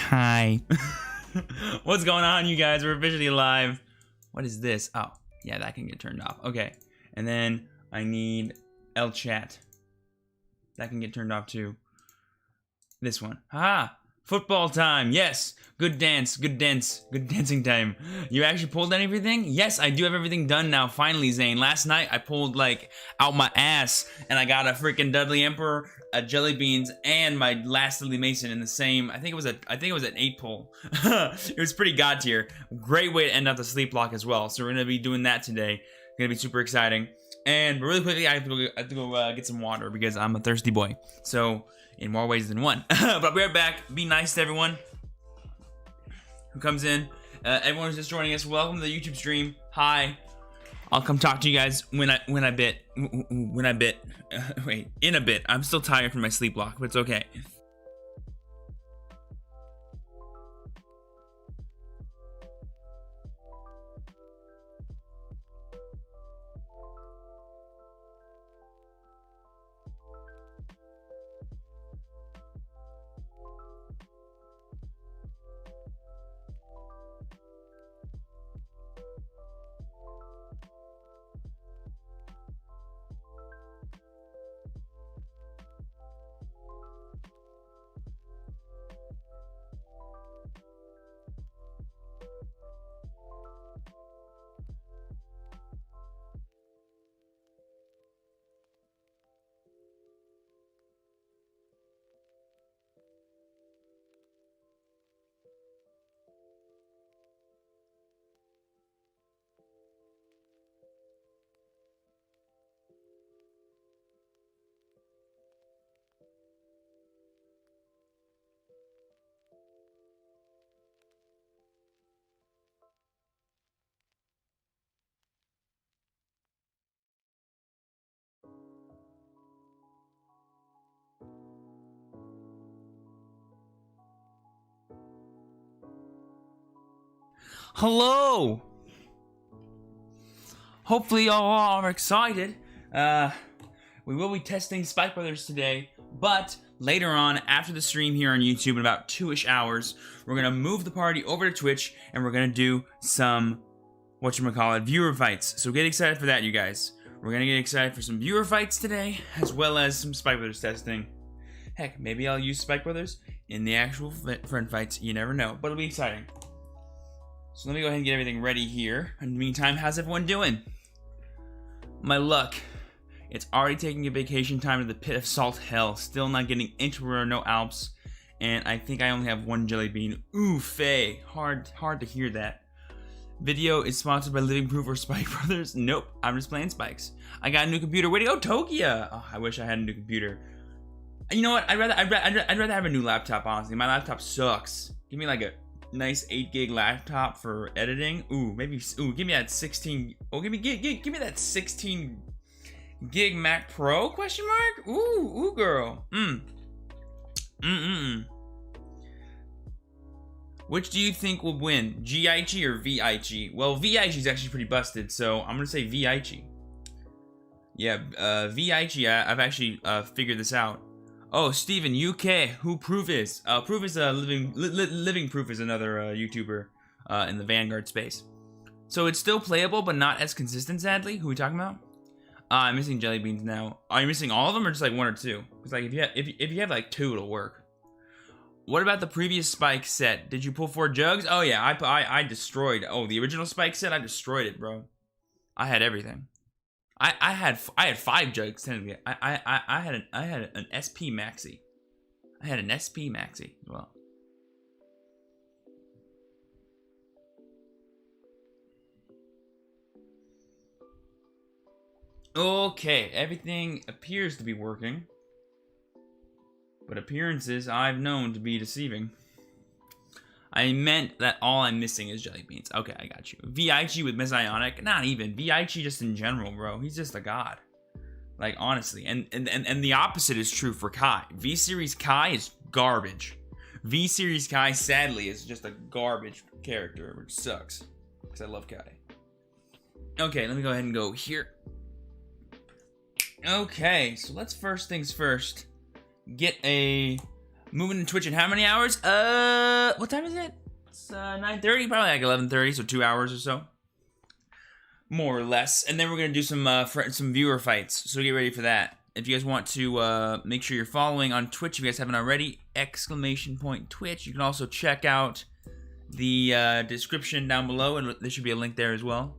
Hi. What's going on, you guys? We're officially live. What is this? Oh, yeah, that can get turned off. Okay. And then I need L chat. That can get turned off too. This one. Ha! Football time. Yes. Good dance. Good dance. Good dancing time. You actually pulled out everything? Yes, I do have everything done now. Finally, Zane. Last night I pulled like out my ass and I got a freaking Dudley Emperor, a Jelly Beans, and my last Dudley Mason in the same. I think it was an 8 pull. It was pretty god tier. Great way to end up the sleep block as well. So we're gonna be doing that today. Gonna be super exciting. And really quickly, I have to go get some water because I'm a thirsty boy. So in more ways than one. But I'll be right back. Be nice to everyone who comes in. Everyone who's just joining us, welcome to the YouTube stream. Hi. I'll come talk to you guys in a bit. I'm still tired from my sleep block, but it's okay. Hello! Hopefully y'all are excited. We will be testing Spike Brothers today, but later on, after the stream here on YouTube in about 2-ish hours, we're gonna move the party over to Twitch and we're gonna do some, viewer fights. So get excited for that, you guys. We're gonna get excited for some viewer fights today, as well as some Spike Brothers testing. Heck, maybe I'll use Spike Brothers in the actual friend fights. You never know, but it'll be exciting. So let me go ahead and get everything ready here. In the meantime, how's everyone doing? My luck. It's already taking a vacation time to the pit of salt hell. Still not getting anywhere, no Alps. And I think I only have one jelly bean. Ooh, Faye. Hard to hear that. Video is sponsored by Living Proof or Spike Brothers. Nope, I'm just playing Spikes. I got a new computer. Way to go, Tokia! Oh, I wish I had a new computer. You know what? I'd rather have a new laptop, honestly. My laptop sucks. Give me like a nice 8 gig laptop for editing. Give me that 16. Oh, give me that 16 gig Mac Pro? Question mark? Ooh, girl. Which do you think will win, G-I-G or V-I-G? Well, V-I-G is actually pretty busted, so I'm gonna say V-I-G. Yeah, V-I-G. I've actually figured this out. Oh, Steven, UK, who Proof is? Proof is Living Proof is another YouTuber in the Vanguard space. So it's still playable, but not as consistent, sadly. Who are we talking about? I'm missing jelly beans now. Are you missing all of them, or just like 1 or 2? Because like if you have like 2, it'll work. What about the previous Spike set? Did you pull 4 jugs? Oh yeah, I destroyed. Oh, the original Spike set, I destroyed it, bro. I had everything. I had 5 jugs technically. I had an SP Maxi. I had an SP Maxi as well. Okay, everything appears to be working. But appearances I've known to be deceiving. I meant that all I'm missing is jelly beans. Okay, I got you. VIG with Messianic? Not even. VIG just in general, bro. He's just a god. Like, honestly. And the opposite is true for Kai. V-Series Kai is garbage. V-Series Kai, sadly, is just a garbage character, which sucks. Because I love Kai. Okay, let me go ahead and go here. Okay, so let's first things first. Get a Moving to Twitch in how many hours? What time is it? It's 9:30, probably like 11:30, so 2 hours or so. More or less. And then we're going to do some viewer fights, so get ready for that. If you guys want to make sure you're following on Twitch, if you guys haven't already, !Twitch. You can also check out the description down below, and there should be a link there as well.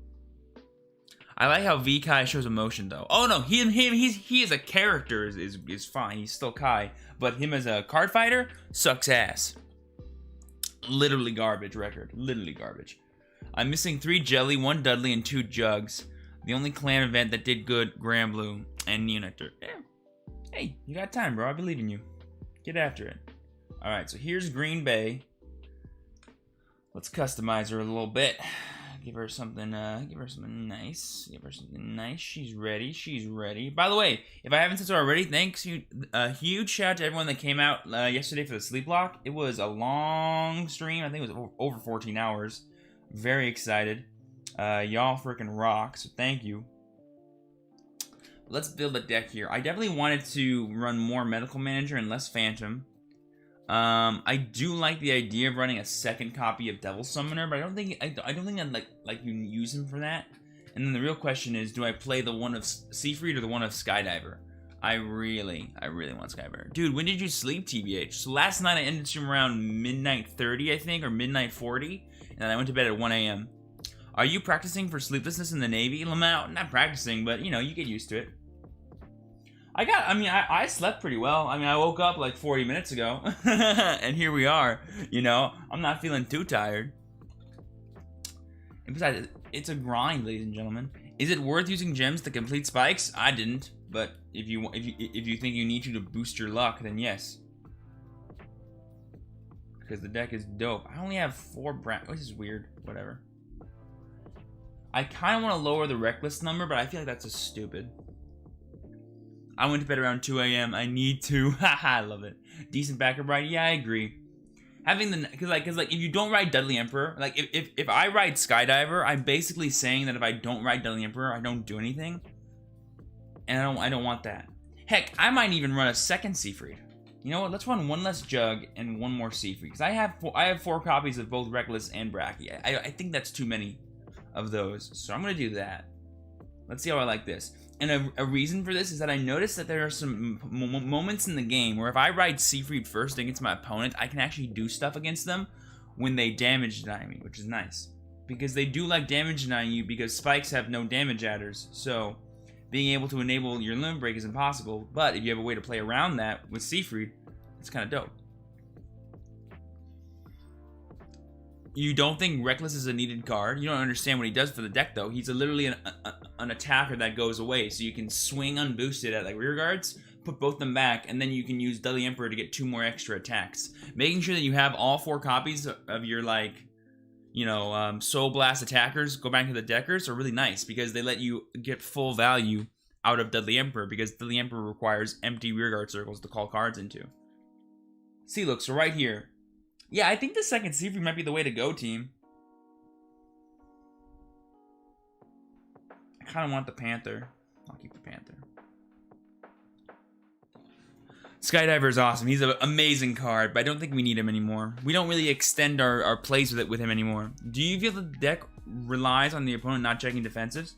I like how V Kai shows emotion though. Oh no, he as a character is fine. He's still Kai, but him as a card fighter sucks ass. Literally garbage record. Literally garbage. I'm missing 3 Jelly, 1 Dudley, and 2 Jugs. The only clan event that did good, Grand Blue and Neonectar. Yeah. Hey, you got time, bro. I believe in you. Get after it. All right, so here's Green Bay. Let's customize her a little bit. Give her something nice. Give her something nice. She's ready. She's ready. By the way, if I haven't said so already, thanks. A huge shout out to everyone that came out yesterday for the sleep block. It was a long stream. I think it was over 14 hours. Very excited. Y'all freaking rock, so thank you. Let's build a deck here. I definitely wanted to run more Medical Manager and less Phantom. I do like the idea of running a second copy of Devil Summoner, but I don't think I'd like you use him for that. And then the real question is, do I play the one of Seafried or the one of Skydiver? I really want Skydiver. Dude, when did you sleep, TBH? So last night I ended stream around midnight 30, I think, or midnight 40, and then I went to bed at 1 a.m. Are you practicing for sleeplessness in the Navy, Lamau? Not practicing, but you know, you get used to it. I slept pretty well. I mean, I woke up like 40 minutes ago, and here we are. You know, I'm not feeling too tired. And besides, it's a grind, ladies and gentlemen. Is it worth using gems to complete spikes? I didn't, but if you think you need to boost your luck, then yes. Because the deck is dope. I only have 4 which is weird. Whatever. I kind of want to lower the reckless number, but I feel like that's just stupid. I went to bed around 2 a.m. I need to. Haha, I love it. Decent backup ride. Yeah, I agree. Having the cause like if you don't ride Dudley Emperor, like if I ride Skydiver, I'm basically saying that if I don't ride Dudley Emperor, I don't do anything. And I don't want that. Heck, I might even run a second Seafried. You know what? Let's run 1 less Jug and 1 more Seafried, because I have 4 copies of both Reckless and Bracky. I think that's too many of those, so I'm gonna do that. Let's see how I like this. And a reason for this is that I noticed that there are some moments in the game where if I ride Seafried first against my opponent, I can actually do stuff against them when they damage deny me, which is nice. Because they do like damage denying you because spikes have no damage adders, so being able to enable your limit break is impossible, but if you have a way to play around that with Seafried, it's kind of dope. You don't think Reckless is a needed card? You don't understand what he does for the deck, though. He's literally an attacker that goes away, so you can swing unboosted at like rear guards, put both them back, and then you can use Dudley Emperor to get 2 more extra attacks. Making sure that you have all 4 copies of your, like, you know, Soul Blast attackers go back to the deckers are really nice, because they let you get full value out of Dudley Emperor, because Dudley Emperor requires empty rear guard circles to call cards into. See, look, so right here. Yeah, I think the second Seafried might be the way to go, team. I kind of want the Panther. I'll keep the Panther. Skydiver is awesome. He's an amazing card, but I don't think we need him anymore. We don't really extend our plays with him anymore. Do you feel the deck relies on the opponent not checking defensives?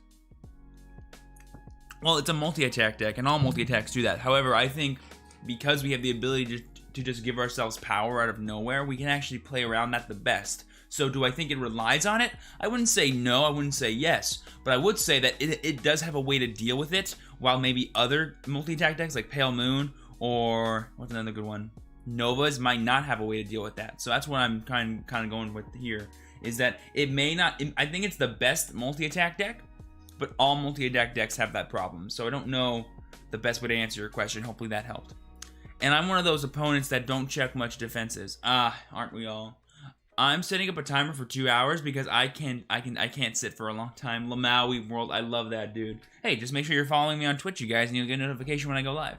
Well, it's a multi-attack deck, and all multi-attacks do that. However, I think because we have the ability to just give ourselves power out of nowhere, we can actually play around that the best. So do I think it relies on it? I wouldn't say no, I wouldn't say yes, but I would say that it does have a way to deal with it, while maybe other multi-attack decks like Pale Moon or, what's another good one? Novas might not have a way to deal with that. So that's what I'm kind of going with here, is that it may not, I think it's the best multi-attack deck, but all multi-attack decks have that problem. So I don't know the best way to answer your question. Hopefully that helped. And I'm one of those opponents that don't check much defenses. Aren't we all? I'm setting up a timer for 2 hours because I can't sit for a long time. Lamaui World, I love that dude. Hey, just make sure you're following me on Twitch, you guys, and you'll get a notification when I go live.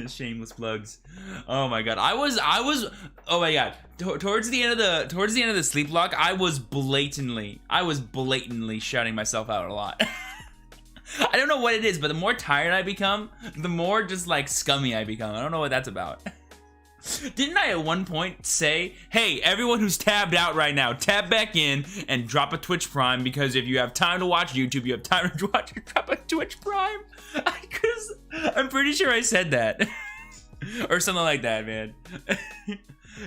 Shameless plugs. Oh my god. Oh my god. Towards the end of the sleep block, I was blatantly shouting myself out a lot. I don't know what it is, but the more tired I become, the more just like scummy I become. I don't know what that's about. Didn't I at one point say, hey, everyone who's tabbed out right now, tab back in and drop a Twitch Prime, because if you have time to watch YouTube, you have time to drop a Twitch Prime? I'm pretty sure I said that. Or something like that, man.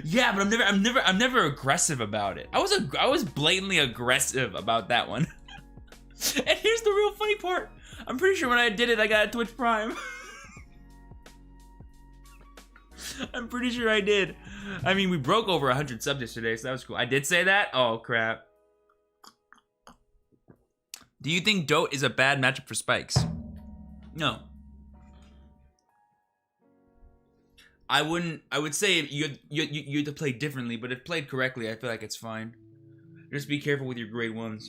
Yeah, but I'm never aggressive about it. I was blatantly aggressive about that one. And here's the real funny part. I'm pretty sure when I did it, I got a Twitch Prime. I'm pretty sure I did. I mean, we broke over 100 subs yesterday, so that was cool. I did say that? Oh, crap. Do you think DOTE is a bad matchup for Spikes? No. I would say you had to play differently, but if played correctly, I feel like it's fine. Just be careful with your grade 1s.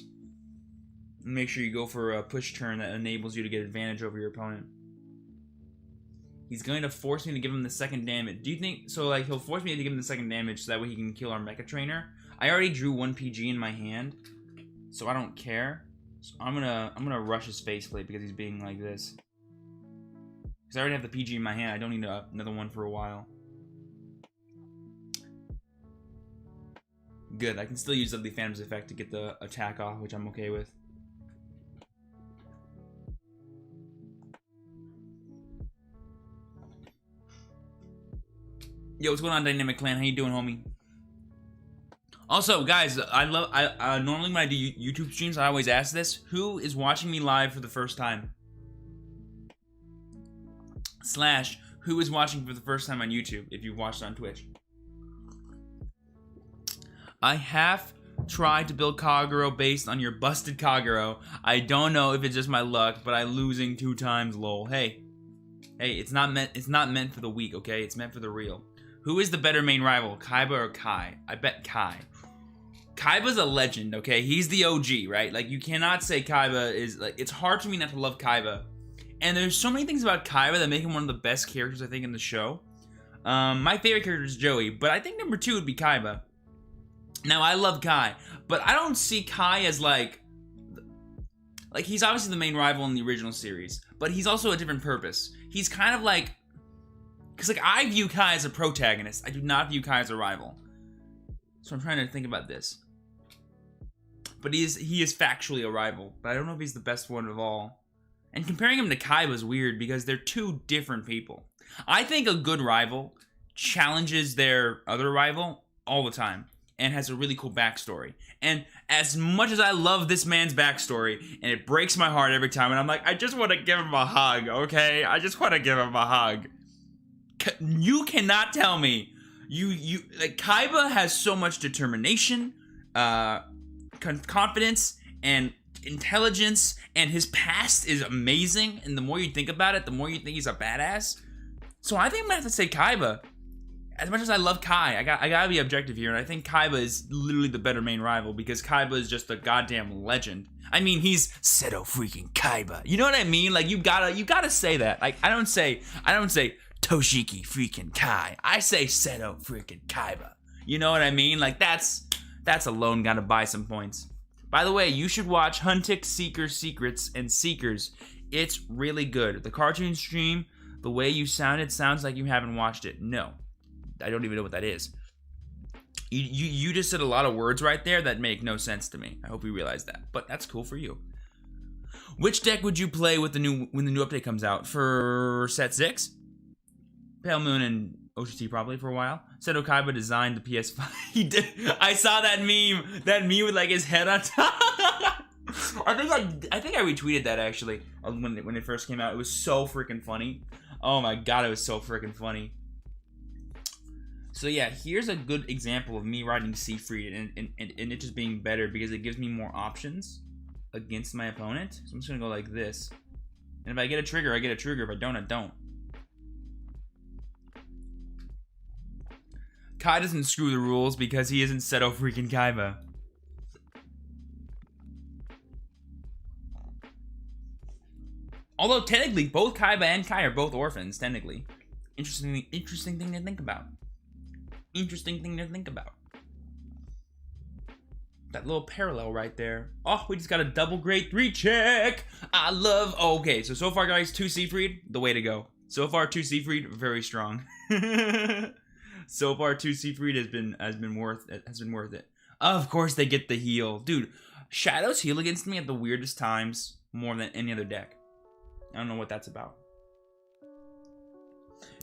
Make sure you go for a push turn that enables you to get advantage over your opponent. He's going to force me to give him the second damage. Do you think so? Like, he'll force me to give him the second damage so that way he can kill our Mecha Trainer. I already drew 1 PG in my hand, so I don't care. So I'm gonna rush his faceplate because he's being like this. Because I already have the PG in my hand. I don't need another one for a while. Good. I can still use the Phantom's effect to get the attack off, which I'm okay with. Yo, what's going on, Dynamic Clan? How you doing, homie? Also, guys, normally when I do YouTube streams, I always ask this: who is watching me live for the first time? / who is watching for the first time on YouTube if you've watched on Twitch? I have tried to build Kagero based on your busted Kagero. I don't know if it's just my luck, but I'm losing 2 times, lol. Hey, it's not meant for the weak, okay? It's meant for the real. Who is the better main rival, Kaiba or Kai? I bet Kai. Kaiba's a legend, okay? He's the OG, right? Like, you cannot say Kaiba is, like, it's hard for me not to love Kaiba. And there's so many things about Kaiba that make him one of the best characters, I think, in the show. My favorite character is Joey, but I think number 2 would be Kaiba. Now, I love Kai, but I don't see Kai as, like, he's obviously the main rival in the original series, but he's also a different purpose. He's kind of like, because, like, I view Kai as a protagonist. I do not view Kai as a rival. So I'm trying to think about this. But he is factually a rival, but I don't know if he's the best one of all. And comparing him to Kaiba is weird because they're 2 different people. I think a good rival challenges their other rival all the time and has a really cool backstory. And as much as I love this man's backstory, and it breaks my heart every time, and I'm like, I just want to give him a hug, okay? I just want to give him a hug. You cannot tell me like, Kaiba has so much determination, confidence, and intelligence, and his past is amazing, and the more you think about it, the more you think he's a badass. So I think I'm gonna have to say Kaiba. As much as I love Kai, I gotta be objective here, and I think Kaiba is literally the better main rival because Kaiba is just a goddamn legend. I mean, he's Seto freaking Kaiba. You know what I mean? Like, you gotta say that. Like, I don't say Toshiki freaking Kai. I say Seto freaking Kaiba. You know what I mean? Like, that's alone gotta buy some points. By the way, you should watch Huntic, Seekers, Secrets, and Seekers. It's really good. The cartoon stream, the way you sound it sounds like you haven't watched it. No, I don't even know what that is. You just said a lot of words right there that make no sense to me. I hope you realize that, but that's cool for you. Which deck would you play with when the new update comes out? For set 6? Pale Moon and OGT probably for a while. Seto Kaiba designed the PS5. He did. I saw that meme. That meme with, like, his head on top. I think I retweeted that actually when it first came out. It was so freaking funny. Oh my god, it was so freaking funny. So yeah, here's a good example of me riding Siegfried and it just being better because it gives me more options against my opponent. So I'm just gonna go like this. And if I get a trigger, I get a trigger. If I don't, I don't. Kai doesn't screw the rules because he isn't Seto freaking Kaiba. Although technically, both Kaiba and Kai are both orphans, technically. Interesting thing to think about. Interesting thing to think about. that little parallel right there. Oh, we just got a double grade 3 check. I love. Oh, okay, so far, guys, 2 Seafried, the way to go. So far, 2 Seafried, very strong. So far, 2 Seafried has been worth it. Of course, they get the heal, dude. Shadows heal against me at the weirdest times more than any other deck. I don't know what that's about.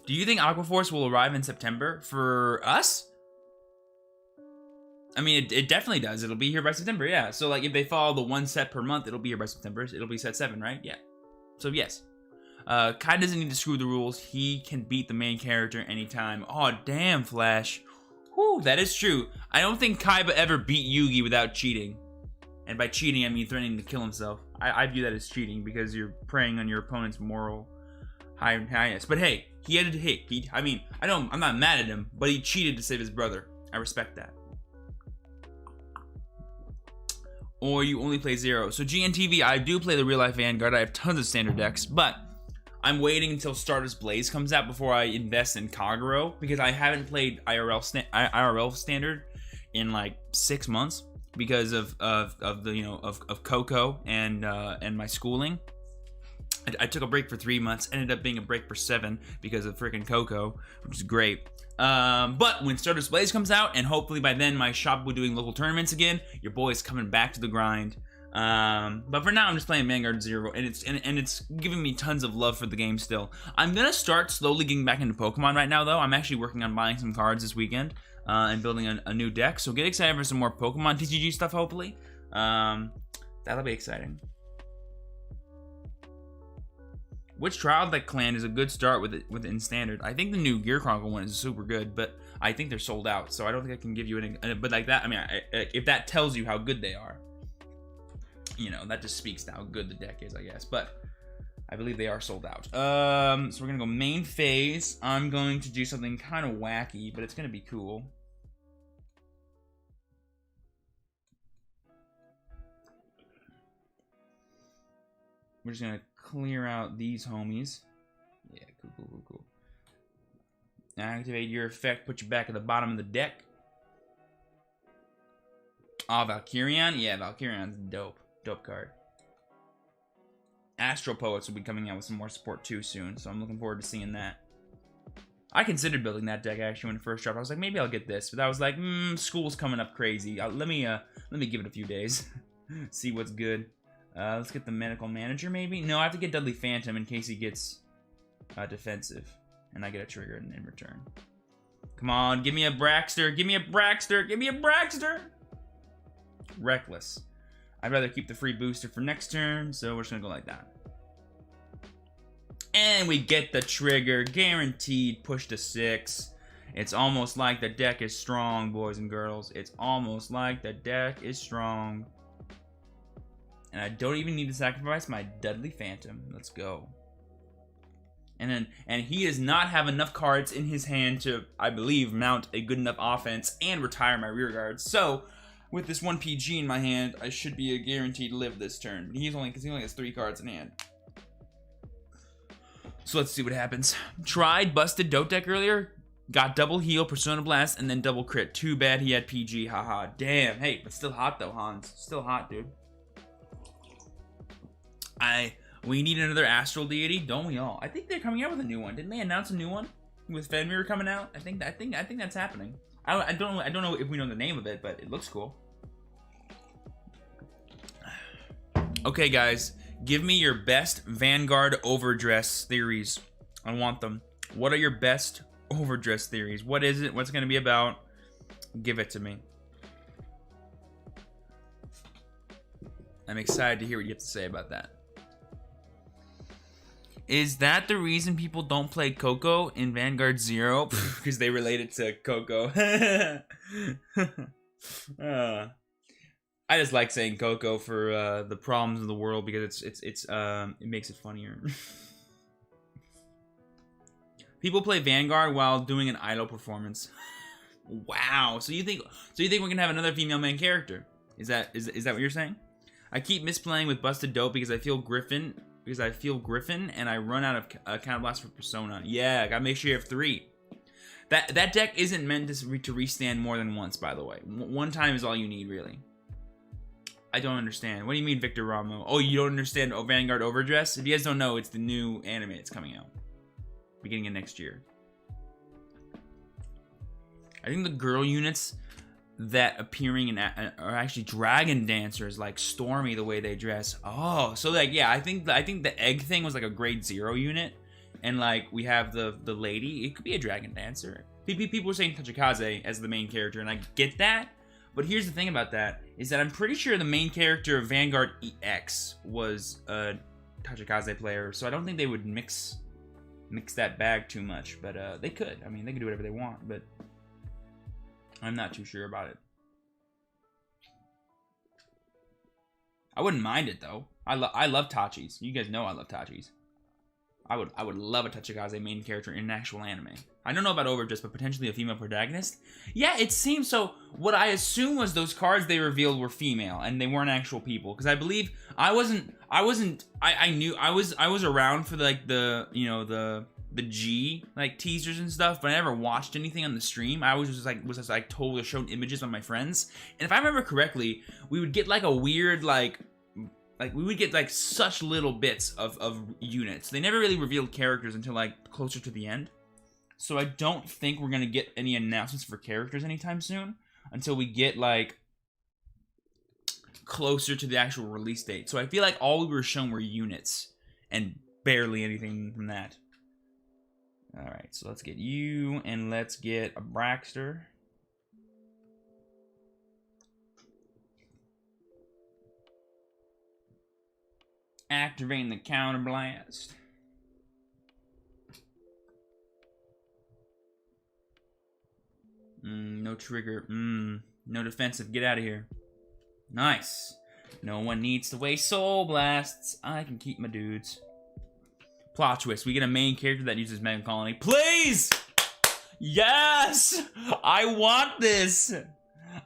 Do you think Aquaforce will arrive in September for us? I mean, it definitely does. It'll be here by September, yeah. So, like, if they follow the 1 set per month, it'll be here by September. It'll be set 7, right? Yeah. So, yes. Kai doesn't need to screw the rules. He can beat the main character anytime. Oh, damn, Flash. Whew, that is true. I don't think Kaiba ever beat Yugi without cheating. And by cheating, I mean threatening to kill himself. I view that as cheating because you're preying on your opponent's moral highness. But hey, he had to hit. I'm not mad at him, but he cheated to save his brother. I respect that. Or you only play 0. So GNTV, I do play the real life Vanguard. I have tons of standard decks, but I'm waiting until Stardust Blaze comes out before I invest in Kagero because I haven't played IRL standard in like 6 months because of Coco and my schooling. I took a break for 3 months, ended up being a break for 7 because of freaking Coco, which is great. But when Stardust Blaze comes out, and hopefully by then my shop will be doing local tournaments again, your boy's coming back to the grind. But for now, I'm just playing Vanguard 0, and it's giving me tons of love for the game still. I'm gonna start slowly getting back into Pokemon right now, though. I'm actually working on buying some cards this weekend, and building a new deck. So get excited for some more Pokemon TCG stuff, hopefully. That'll be exciting. Which Trial Deck clan is a good start with it in standard? I think the new Gear Chronicle one is super good, but I think they're sold out, so I don't think I can give you any. But like that, I mean, if that tells you how good they are, you know, that just speaks to how good the deck is, I guess. But I believe they are sold out. So we're gonna go main phase. I'm going to do something kind of wacky, but it's gonna be cool. We're just gonna clear out these homies. Yeah, cool. Activate your effect, put you back at the bottom of the deck. Oh, Valkyrion? Yeah, Valkyrion's dope. Dope card. Astral Poets will be coming out with some more support too soon, so I'm looking forward to seeing that. I considered building that deck actually when it first dropped. I was like, maybe I'll get this, but I was like, school's coming up crazy. Let me give it a few days, see what's good. Let's get the Medical Manager, maybe? No, I have to get Dudley Phantom in case he gets defensive. And I get a trigger in return. Come on, give me a Braxter. Give me a Braxter. Give me a Braxter. Reckless. I'd rather keep the free booster for next turn, so we're just going to go like that. And we get the trigger. Guaranteed push to 6. It's almost like the deck is strong, boys and girls. It's almost like the deck is strong. And I don't even need to sacrifice my Dudley Phantom. Let's go. And he does not have enough cards in his hand to, I believe, mount a good enough offense and retire my rear guard. So, with this 1 PG in my hand, I should be a guaranteed live this turn. But he only has 3 cards in hand. So let's see what happens. Tried busted DOTE deck earlier. Got double heal, Persona Blast, and then double crit. Too bad he had PG. Haha. Damn. Hey, but still hot though, Hans. Still hot, dude. We need another Astral Deity, don't we all? I think they're coming out with a new one. Didn't they announce a new one with Fenrir coming out? I think that's happening. I don't know if we know the name of it, but it looks cool. Okay, guys, give me your best Vanguard overdress theories. I want them. What are your best overdress theories? What is it? What's it going to be about? Give it to me. I'm excited to hear what you have to say about that. Is that the reason people don't play Coco in Vanguard 0? Because they relate it to Coco. I just like saying Coco for the problems of the world because it makes it funnier. People play Vanguard while doing an idol performance. Wow. So you think we're gonna have another female main character? Is that what you're saying? I keep misplaying with Busted Dope because I feel Griffin and I run out of Counterblast for Persona. Yeah, gotta make sure you have 3. That deck isn't meant to restand more than once, by the way. One time is all you need, really. I don't understand. What do you mean, Victor Ramo? Oh, you don't understand Vanguard Overdress? If you guys don't know, it's the new anime that's coming out. Beginning of next year. I think the girl units that appearing in are actually dragon dancers, like Stormy, the way they dress. Oh, so like, yeah, I think the egg thing was like a grade 0 unit. And like, we have the lady. It could be a dragon dancer. People were saying Tachikaze as the main character, and I get that. But here's the thing about that, is that I'm pretty sure the main character of Vanguard EX was a Tachikaze player, so I don't think they would mix that bag too much, but they could. I mean, they could do whatever they want, but I'm not too sure about it. I wouldn't mind it, though. I love Tachis. You guys know I love Tachis. I would love a Tachikaze main character in an actual anime. I don't know about Overdress, but potentially a female protagonist. Yeah, it seems so. What I assume was those cards they revealed were female and they weren't actual people, because I believe I was around for like the G like teasers and stuff, but I never watched anything on the stream. I was just told or shown images by my friends, and if I remember correctly, we would get like a weird like we would get like such little bits of units. They never really revealed characters until like closer to the end. So I don't think we're gonna get any announcements for characters anytime soon until we get like closer to the actual release date. So I feel like all we were shown were units and barely anything from that. All right, so let's get you and let's get a Braxter. Activating the counter blast. No trigger. No defensive. Get out of here. Nice. No one needs to waste soul blasts. I can keep my dudes. Plot twist. We get a main character that uses Mega Colony. Please! Yes! I want this!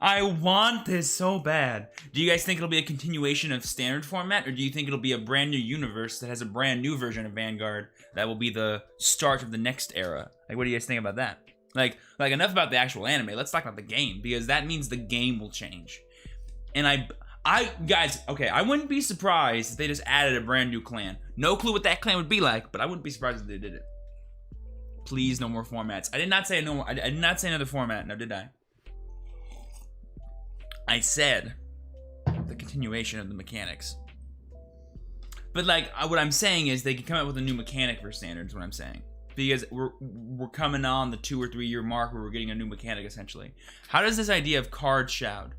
I want this so bad. Do you guys think it'll be a continuation of standard format, or do you think it'll be a brand new universe that has a brand new version of Vanguard that will be the start of the next era? Like, what do you guys think about that? Like enough about the actual anime. Let's talk about the game, because that means the game will change. And guys, okay, I wouldn't be surprised if they just added a brand new clan. No clue what that clan would be like, but I wouldn't be surprised if they did it. Please, no more formats. I did not say no more. I did not say another format. No, did I? I said the continuation of the mechanics. But like, what I'm saying is they can come up with a new mechanic for standards. What I'm saying, because we're coming on the 2 or 3 year mark where we're getting a new mechanic essentially. How does this idea of card sound?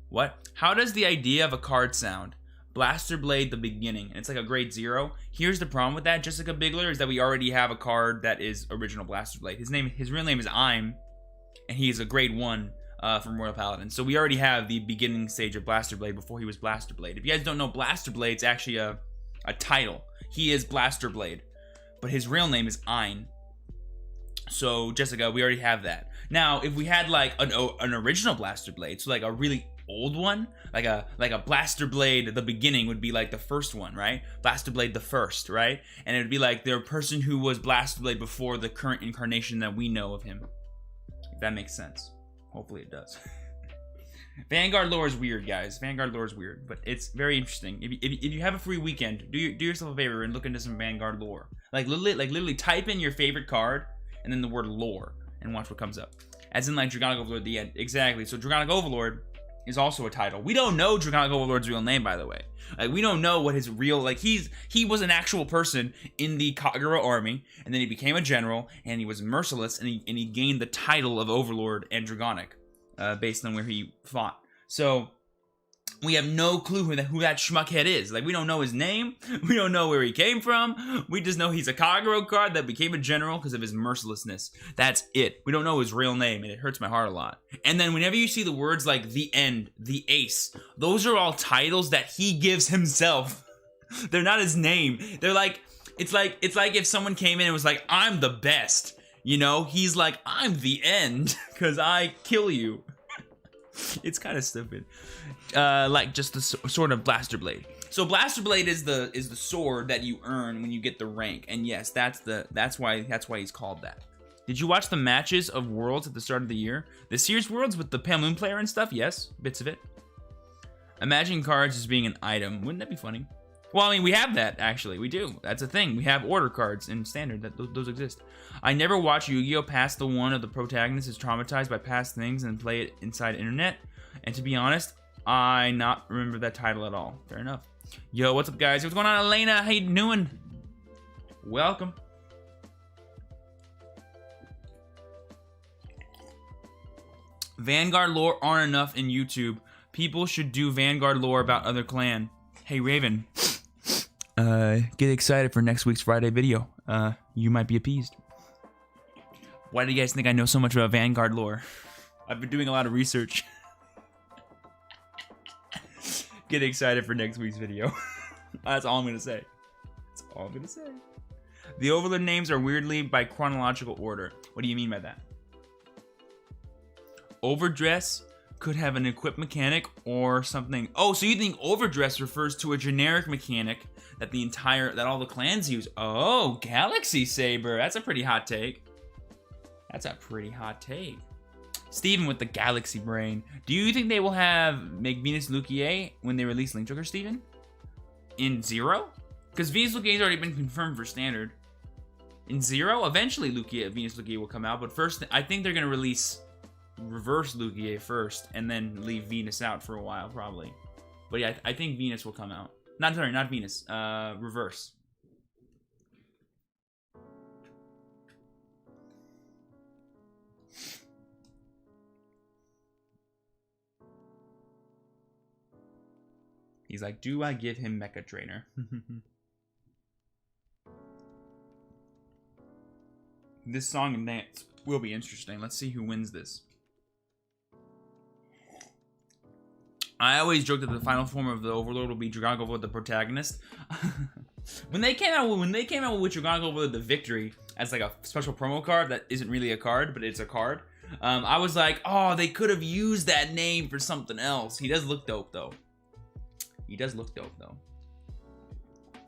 What? How does the idea of a card sound? Blaster Blade, the beginning, and it's like a grade 0. Here's the problem with that, Jessica Bigler, is that we already have a card that is original Blaster Blade. His real name is I'm, and he is a grade 1 from Royal Paladin. So we already have the beginning stage of Blaster Blade before he was Blaster Blade. If you guys don't know, Blaster Blade's actually a title. He is Blaster Blade, but his real name is Ein. So Jessica, we already have that. Now, if we had like an original Blaster Blade, so like a really old one, like a Blaster Blade, the beginning would be like the first one, right? Blaster Blade the first, right? And it would be like the person who was Blaster Blade before the current incarnation that we know of him. If that makes sense. Hopefully it does. Vanguard lore is weird, guys. Vanguard lore is weird, but it's very interesting. If you have a free weekend, do yourself a favor and look into some Vanguard lore. Like literally type in your favorite card and then the word lore and watch what comes up. As in like Dragonic Overlord at the end. Exactly. So Dragonic Overlord is also a title. We don't know Dragonic Overlord's real name, by the way. Like, we don't know what his real, like, he was an actual person in the Kagura army, and then he became a general, and he was merciless, and he gained the title of Overlord and Dragonic, based on where he fought. So we have no clue who that schmuckhead is. Like, we don't know his name, we don't know where he came from, we just know he's a Kagura card that became a general because of his mercilessness. That's it. We don't know his real name, and it hurts my heart a lot. And then whenever you see the words like the end, the ace, those are all titles that he gives himself. They're not his name. They're like, it's like if someone came in and was like, I'm the best, you know? He's like, I'm the end, because I kill you. It's kind of stupid. Like just the sword of Blaster Blade. So Blaster Blade is the sword that you earn when you get the rank, and yes, that's why he's called that. Did you watch the matches of Worlds at the start of the year? The Series Worlds with the Pale Moon player and stuff? Yes, bits of it. Imagine cards as being an item. Wouldn't that be funny? Well, I mean, we have that, actually. We do. That's a thing. We have order cards in Standard. Those exist. I never watched Yu-Gi-Oh! Past the one of the protagonist is traumatized by past things and play it inside internet. And to be honest, I not remember that title at all. Fair enough. Yo, what's up, guys? What's going on, Elena? How you doing? Welcome. Vanguard lore aren't enough in YouTube. People should do Vanguard lore about other clan. Hey, Raven. Get excited for next week's Friday video. You might be appeased. Why do you guys think I know so much about Vanguard lore? I've been doing a lot of research. Get excited for next week's video. That's all I'm gonna say. That's all I'm gonna say. The Overlord names are weirdly by chronological order. What do you mean by that? Overdress could have an equipped mechanic or something. Oh, so you think overdress refers to a generic mechanic that all the clans use? Oh, Galaxy Saber. That's a pretty hot take. That's a pretty hot take. Steven with the galaxy brain. Do you think they will make Venus Luquier when they release Link Joker, Steven? In Zero? Because Venus Luquier has already been confirmed for Standard. In Zero, eventually Venus Luquier will come out, but first, I think they're going to release Reverse Luquier first, and then leave Venus out for a while, probably. But yeah, I think Venus will come out. Not Venus. Reverse. He's like, do I give him Mecha Trainer? This song and dance will be interesting. Let's see who wins this. I always joke that the final form of the Overlord will be Dragon Overlord, the protagonist. when they came out with Dragon Overlord, the Victory, as like a special promo card that isn't really a card, but it's a card. I was like, oh, they could have used that name for something else. He does look dope though.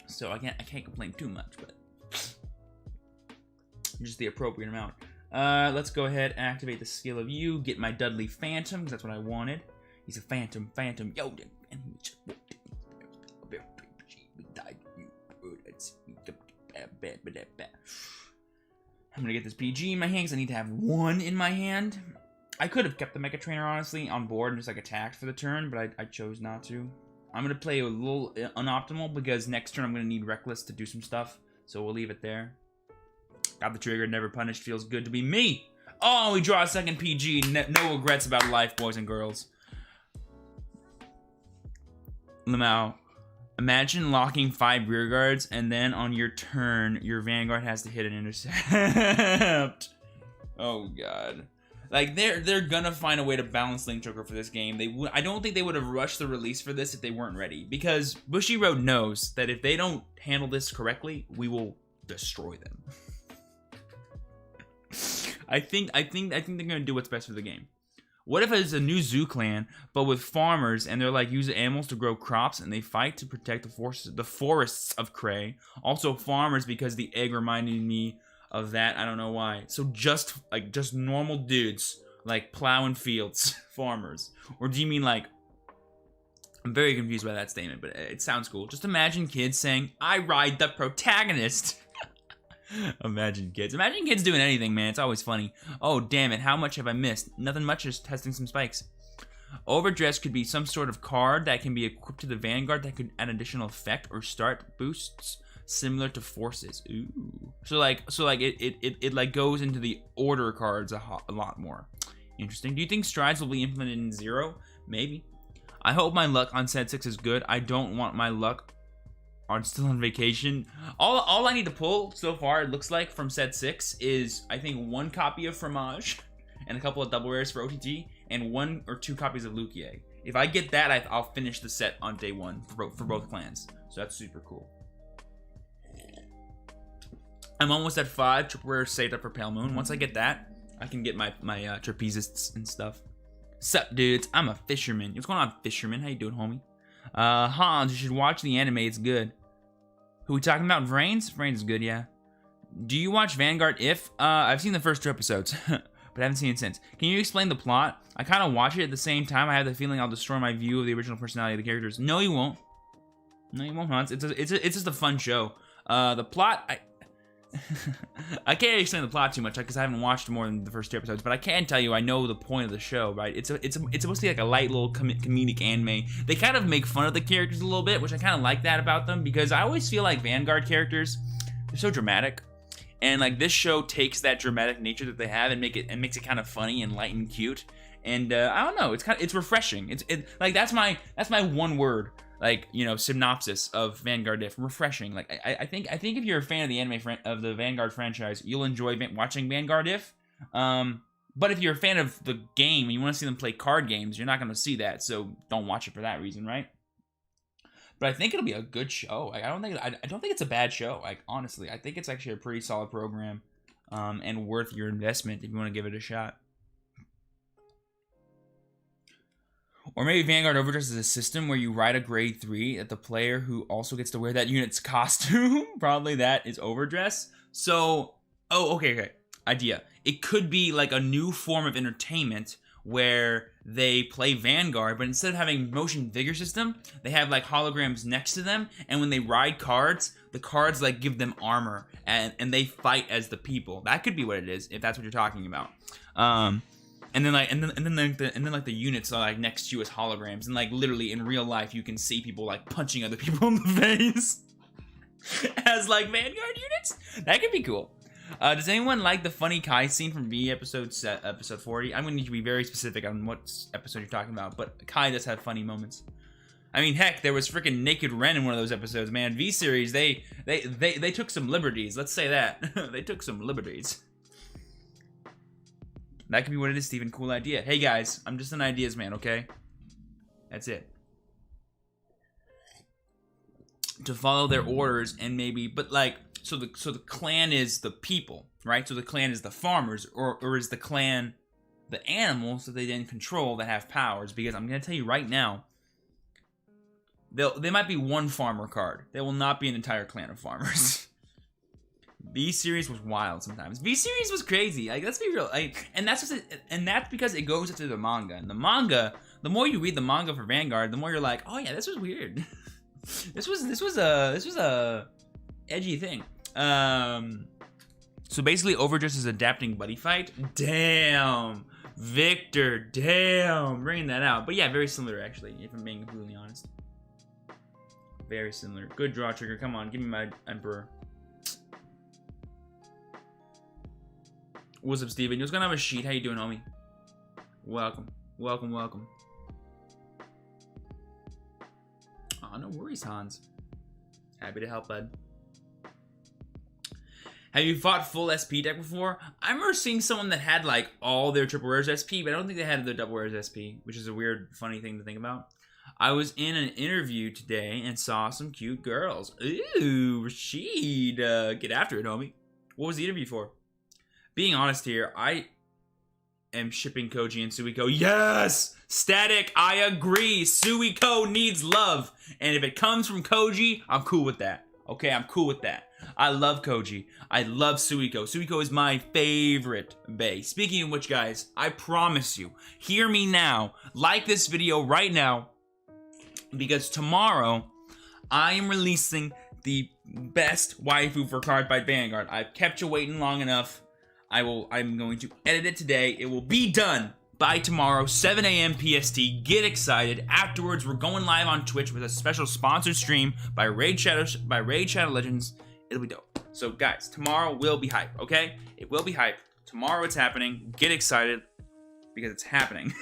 So I can't complain too much, but just the appropriate amount. Let's go ahead, activate the skill of you, get my Dudley Phantom, because that's what I wanted. He's a phantom. Yo, I'm gonna get this PG in my hand because I need to have one in my hand. I could have kept the Mecha Trainer, honestly, on board and just like attacked for the turn, but I chose not to. I'm gonna play a little unoptimal because next turn I'm gonna need Reckless to do some stuff, so we'll leave it there. Got the trigger, never punished, feels good to be me. Oh, we draw a second PG. No regrets about life, boys and girls. Lamau, imagine locking 5 rear guards and then on your turn, your Vanguard has to hit an intercept. Oh god. Like they're gonna find a way to balance Link Joker for this game. I don't think they would have rushed the release for this if they weren't ready, because Bushiroad knows that if they don't handle this correctly, we will destroy them. I think they're gonna do what's best for the game. What if it's a new zoo clan, but with farmers, and they're like use animals to grow crops, and they fight to protect the forests of Cray. Also farmers, because the egg reminded me of that. I don't know why. So just normal dudes like plowing fields, farmers, or do you mean like? I'm very confused by that statement, but it sounds cool. Just imagine kids saying, "I ride the protagonist." Imagine kids doing anything, man. It's always funny. Oh, damn it. How much have I missed? Nothing much, just testing some spikes. Overdress could be some sort of card that can be equipped to the Vanguard that could add additional effect or start boosts similar to forces. Ooh. So it like goes into the order cards a lot more. Interesting. Do you think strides will be implemented in Zero? Maybe. I hope my luck on set 6 is good. I don't want my luck still on vacation. All I need to pull so far, it looks like, from set 6 is, I think, 1 copy of Fromage and a couple of double rares for OTT and 1 or 2 copies of Luquier. If I get that, I'll finish the set on day 1 for both clans. So that's super cool. I'm almost at 5 triple rares saved up for Pale Moon. Once I get that, I can get my trapezists and stuff. Sup, dudes? I'm a fisherman. What's going on, fisherman? How you doing, homie? Hans, you should watch the anime, it's good. Who we talking about? Vrains? Vrains is good, yeah. Do you watch Vanguard If? I've seen the first 2 episodes. but I haven't seen it since. Can you explain the plot? I kind of watch it at the same time. I have the feeling I'll destroy my view of the original personality of the characters. No, you won't. No, you won't, Hans. It's just a fun show. The plot, I can't explain the plot too much because I haven't watched more than the first 2 episodes, but I can tell you I know the point of the show, right? It's supposed to be like a light little comedic anime. They kind of make fun of the characters a little bit, which I kind of like that about them, because I always feel like Vanguard characters, they're so dramatic, and like this show takes that dramatic nature that they have and makes it kind of funny and light and cute. And I don't know, it's refreshing. It's like that's my one word, like, you know, synopsis of Vanguard Diff. Refreshing. Like I think if you're a fan of the anime of the Vanguard franchise, you'll enjoy watching Vanguard Diff. But if you're a fan of the game and you want to see them play card games, you're not going to see that. So don't watch it for that reason, right? But I think it'll be a good show. Like, I don't think it's a bad show. Like, honestly, I think it's actually a pretty solid program, and worth your investment if you want to give it a shot. Or maybe Vanguard Overdress is a system where you ride a grade 3 at the player who also gets to wear that unit's costume. Probably that is Overdress. So, okay. Idea. It could be like a new form of entertainment where they play Vanguard, but instead of having motion figure system, they have like holograms next to them, and when they ride cards, the cards like give them armor, and they fight as the people. That could be what it is, if that's what you're talking about. And then the units are like next to you as holograms, and like literally in real life you can see people like punching other people in the face as like Vanguard units. That could be cool. Does anyone like the funny Kai scene from V episode 40? I'm going to need to be very specific on what episode you're talking about, but Kai does have funny moments. I mean, heck, there was freaking Naked Ren in one of those episodes, man. V series, they took some liberties. Let's say that. They took some liberties. That could be what it is, Steven. Cool idea. Hey guys, I'm just an ideas man, okay? That's it. To follow their orders and maybe, but like, so the clan is the people, right? So the clan is the farmers, or is the clan the animals that they then control that have powers? Because I'm gonna tell you right now, they might be one farmer card. They will not be an entire clan of farmers. V series was wild sometimes. V series was crazy. Like, let's be real. Like, and that's because it goes into the manga. And the manga, the more you read the manga for Vanguard, the more you're like, oh yeah, this was weird. this was a edgy thing. So basically, Overdress is adapting Buddy Fight. Damn, Victor. Damn, bringing that out. But yeah, very similar actually. If I'm being completely honest, very similar. Good draw, Trigger. Come on, give me my Emperor. What's up, Steven? You're gonna have a sheet. How you doing, homie? Welcome. Welcome. Oh, no worries, Hans. Happy to help, bud. Have you fought full SP deck before? I remember seeing someone that had, like, all their triple rares SP, but I don't think they had their double rares SP, which is a weird, funny thing to think about. I was in an interview today and saw some cute girls. Ooh, Rashid. Get after it, homie. What was the interview for? Being honest here, I am shipping Koji and Suiko. Yes! Static, I agree. Suiko needs love. And if it comes from Koji, I'm cool with that. Okay, I'm cool with that. I love Koji. I love Suiko. Suiko is my favorite bae. Speaking of which, guys, I promise you, hear me now. Like this video right now, because tomorrow, I am releasing the best waifu for Cardfight Vanguard. I've kept you waiting long enough. I'm going to edit it today. It will be done by tomorrow, 7 a.m. PST. Get excited. Afterwards, we're going live on Twitch with a special sponsored stream by Raid Shadow Legends. It'll be dope. So, guys, tomorrow will be hype, okay? It will be hype. Tomorrow it's happening. Get excited because it's happening.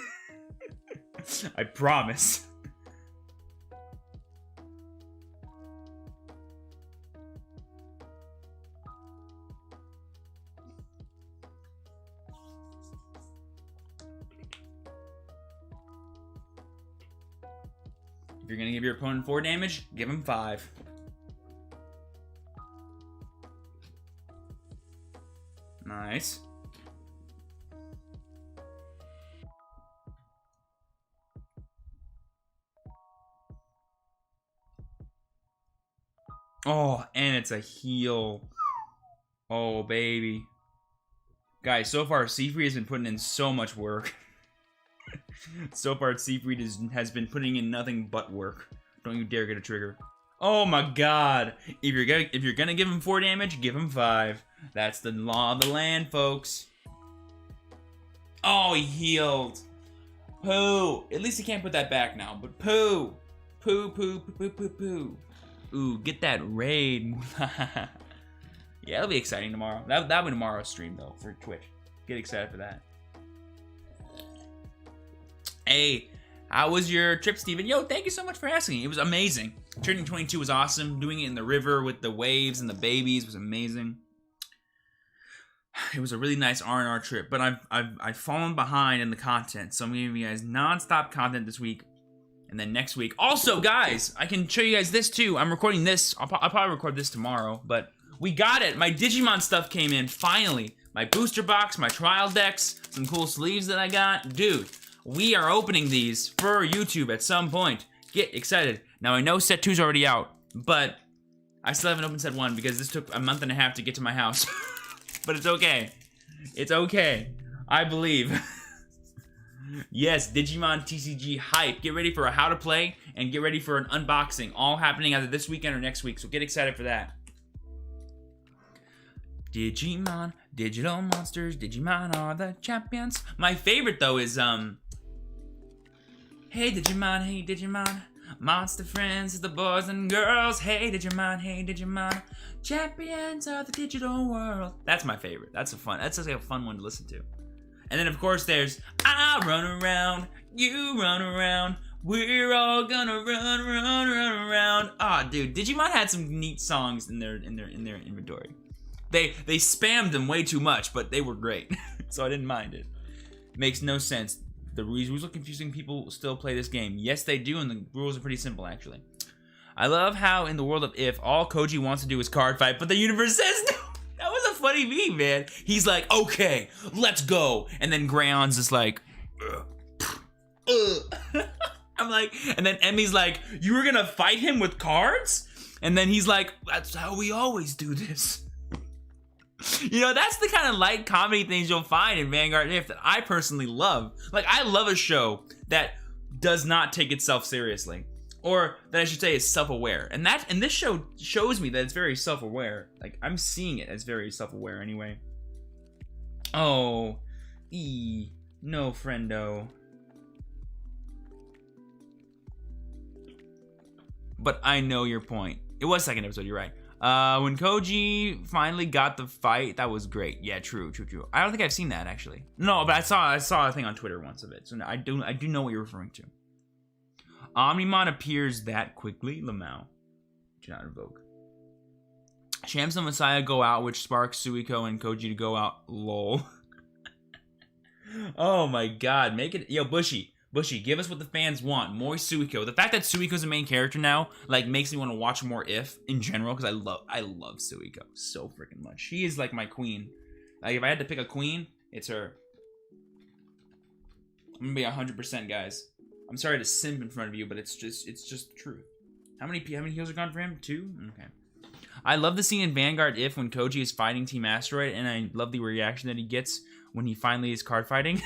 I promise. If you're gonna give your opponent 4 damage, give him 5. Nice. Oh, and it's a heal. Oh, baby. Guys, so far, Seafried has been putting in so much work. So far, Seafried has been putting in nothing but work. Don't you dare get a trigger. Oh my god. If you're gonna give him 4 damage, give him 5. That's the law of the land, folks. Oh, he healed. Poo. At least he can't put that back now, but poo. Poo, poo, poo, poo, poo, poo. Ooh, get that raid. Yeah, it'll be exciting tomorrow. That'll be tomorrow's stream, though, for Twitch. Get excited for that. Hey, how was your trip, Steven? Yo, thank you so much for asking. It was amazing. Turning 22 was awesome. Doing it in the river with the waves and the babies was amazing. It was a really nice R&R trip, but I've fallen behind in the content, so I'm giving you guys non-stop content this week, and then next week. Also, guys, I can show you guys this too. I'm recording this. I'll probably record this tomorrow, but we got it. My Digimon stuff came in, finally. My booster box, my trial decks, some cool sleeves that I got. Dude, we are opening these for YouTube at some point. Get excited. Now, I know set 2's already out, but I still haven't opened set 1 because this took a month and a half to get to my house. But it's okay. It's okay. I believe. Yes, Digimon TCG hype. Get ready for a how to play and get ready for an unboxing. All happening either this weekend or next week, so get excited for that. Digimon, digital monsters, Digimon are the champions. My favorite though is hey Digimon, monster friends, the boys and girls. Hey Digimon, champions of the digital world. That's my favorite. That's like a fun one to listen to. And then of course there's I run around, you run around, we're all gonna run around. Ah, dude, Digimon had some neat songs in their inventory. They spammed them way too much, but they were great, so I didn't mind it. Makes no sense. The rules are confusing. People still play this game. Yes, they do, and the rules are pretty simple, actually. I love how in the world of If, all Koji wants to do is card fight, but the universe says no. That was a funny meme, man. He's like, okay, let's go. And then Grayon's just like, I'm like, and then Emmy's like, you were gonna fight him with cards? And then he's like, that's how we always do this. You know, that's the kind of light comedy things you'll find in Vanguard If that I personally love. Like, I love a show that does not take itself seriously. Or that I should say is self-aware. And this show shows me that it's very self-aware. Like, I'm seeing it as very self-aware anyway. Oh. No, friendo. But I know your point. It was second episode, you're right. When Koji finally got the fight, that was great. Yeah, true. I don't think I've seen that actually. No, but I saw a thing on Twitter once of it. So I do know what you're referring to. Omnimon appears that quickly. Lamau. Do not invoke. Shams and Messiah go out, which sparks Suiko and Koji to go out. Lol. Oh my god, make it. Yo, Bushy, give us what the fans want. More Suiko. The fact that Suiko's the main character now, like, makes me want to watch more If in general, because I love Suiko so freaking much. She is like my queen. Like, if I had to pick a queen, it's her. I'm gonna be 100%, guys. I'm sorry to simp in front of you, but it's just the truth. How many heals are gone for him? 2? Okay. I love the scene in Vanguard If when Koji is fighting Team Asteroid, and I love the reaction that he gets when he finally is card fighting.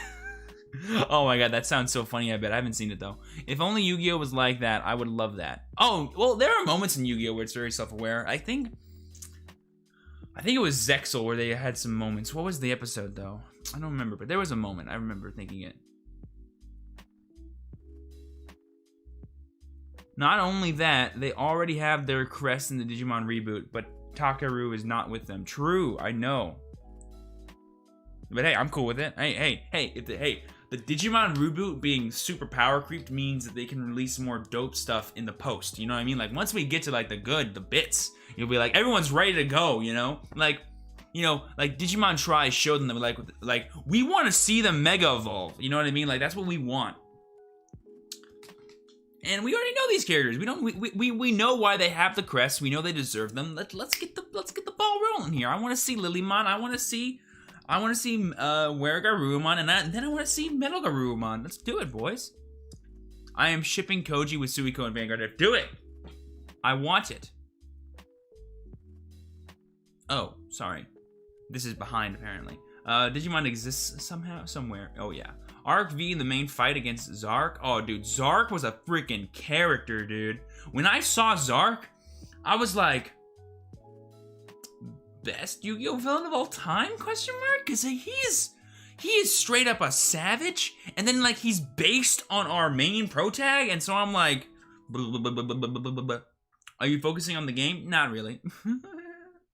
Oh my god, that sounds so funny, I bet. I haven't seen it, though. If only Yu-Gi-Oh! Was like that, I would love that. Oh, well, there are moments in Yu-Gi-Oh! Where it's very self-aware. I think it was Zexal where they had some moments. What was the episode, though? I don't remember, but there was a moment. I remember thinking it. Not only that, they already have their crest in the Digimon reboot, but Takaru is not with them. True, I know. But hey, I'm cool with it. Hey, the Digimon reboot being super power creeped means that they can release more dope stuff in the post. You know what I mean? Like, once we get to, like, the bits, you'll be like, everyone's ready to go, you know? Like, you know, like, Digimon Try showed them, like, we want to see them Mega Evolve. You know what I mean? Like, that's what we want. And we already know these characters. We know why they have the crests. We know they deserve them. Let's get the ball rolling here. I want to see Lilymon. I want to see Weregarurumon, and then I want to see Metal Garurumon. Let's do it, boys. I am shipping Koji with Suiko and Vanguard. Do it! I want it. Oh, sorry. This is behind, apparently. Digimon exists somehow, somewhere. Oh yeah. Arc V in the main fight against Zark. Oh dude, Zark was a freaking character, dude. When I saw Zark, I was like, best Yu-Gi-Oh villain of all time? Question mark? Cause he is straight up a savage, and then like he's based on our main pro tag, and so I'm like, are you focusing on the game? Not really.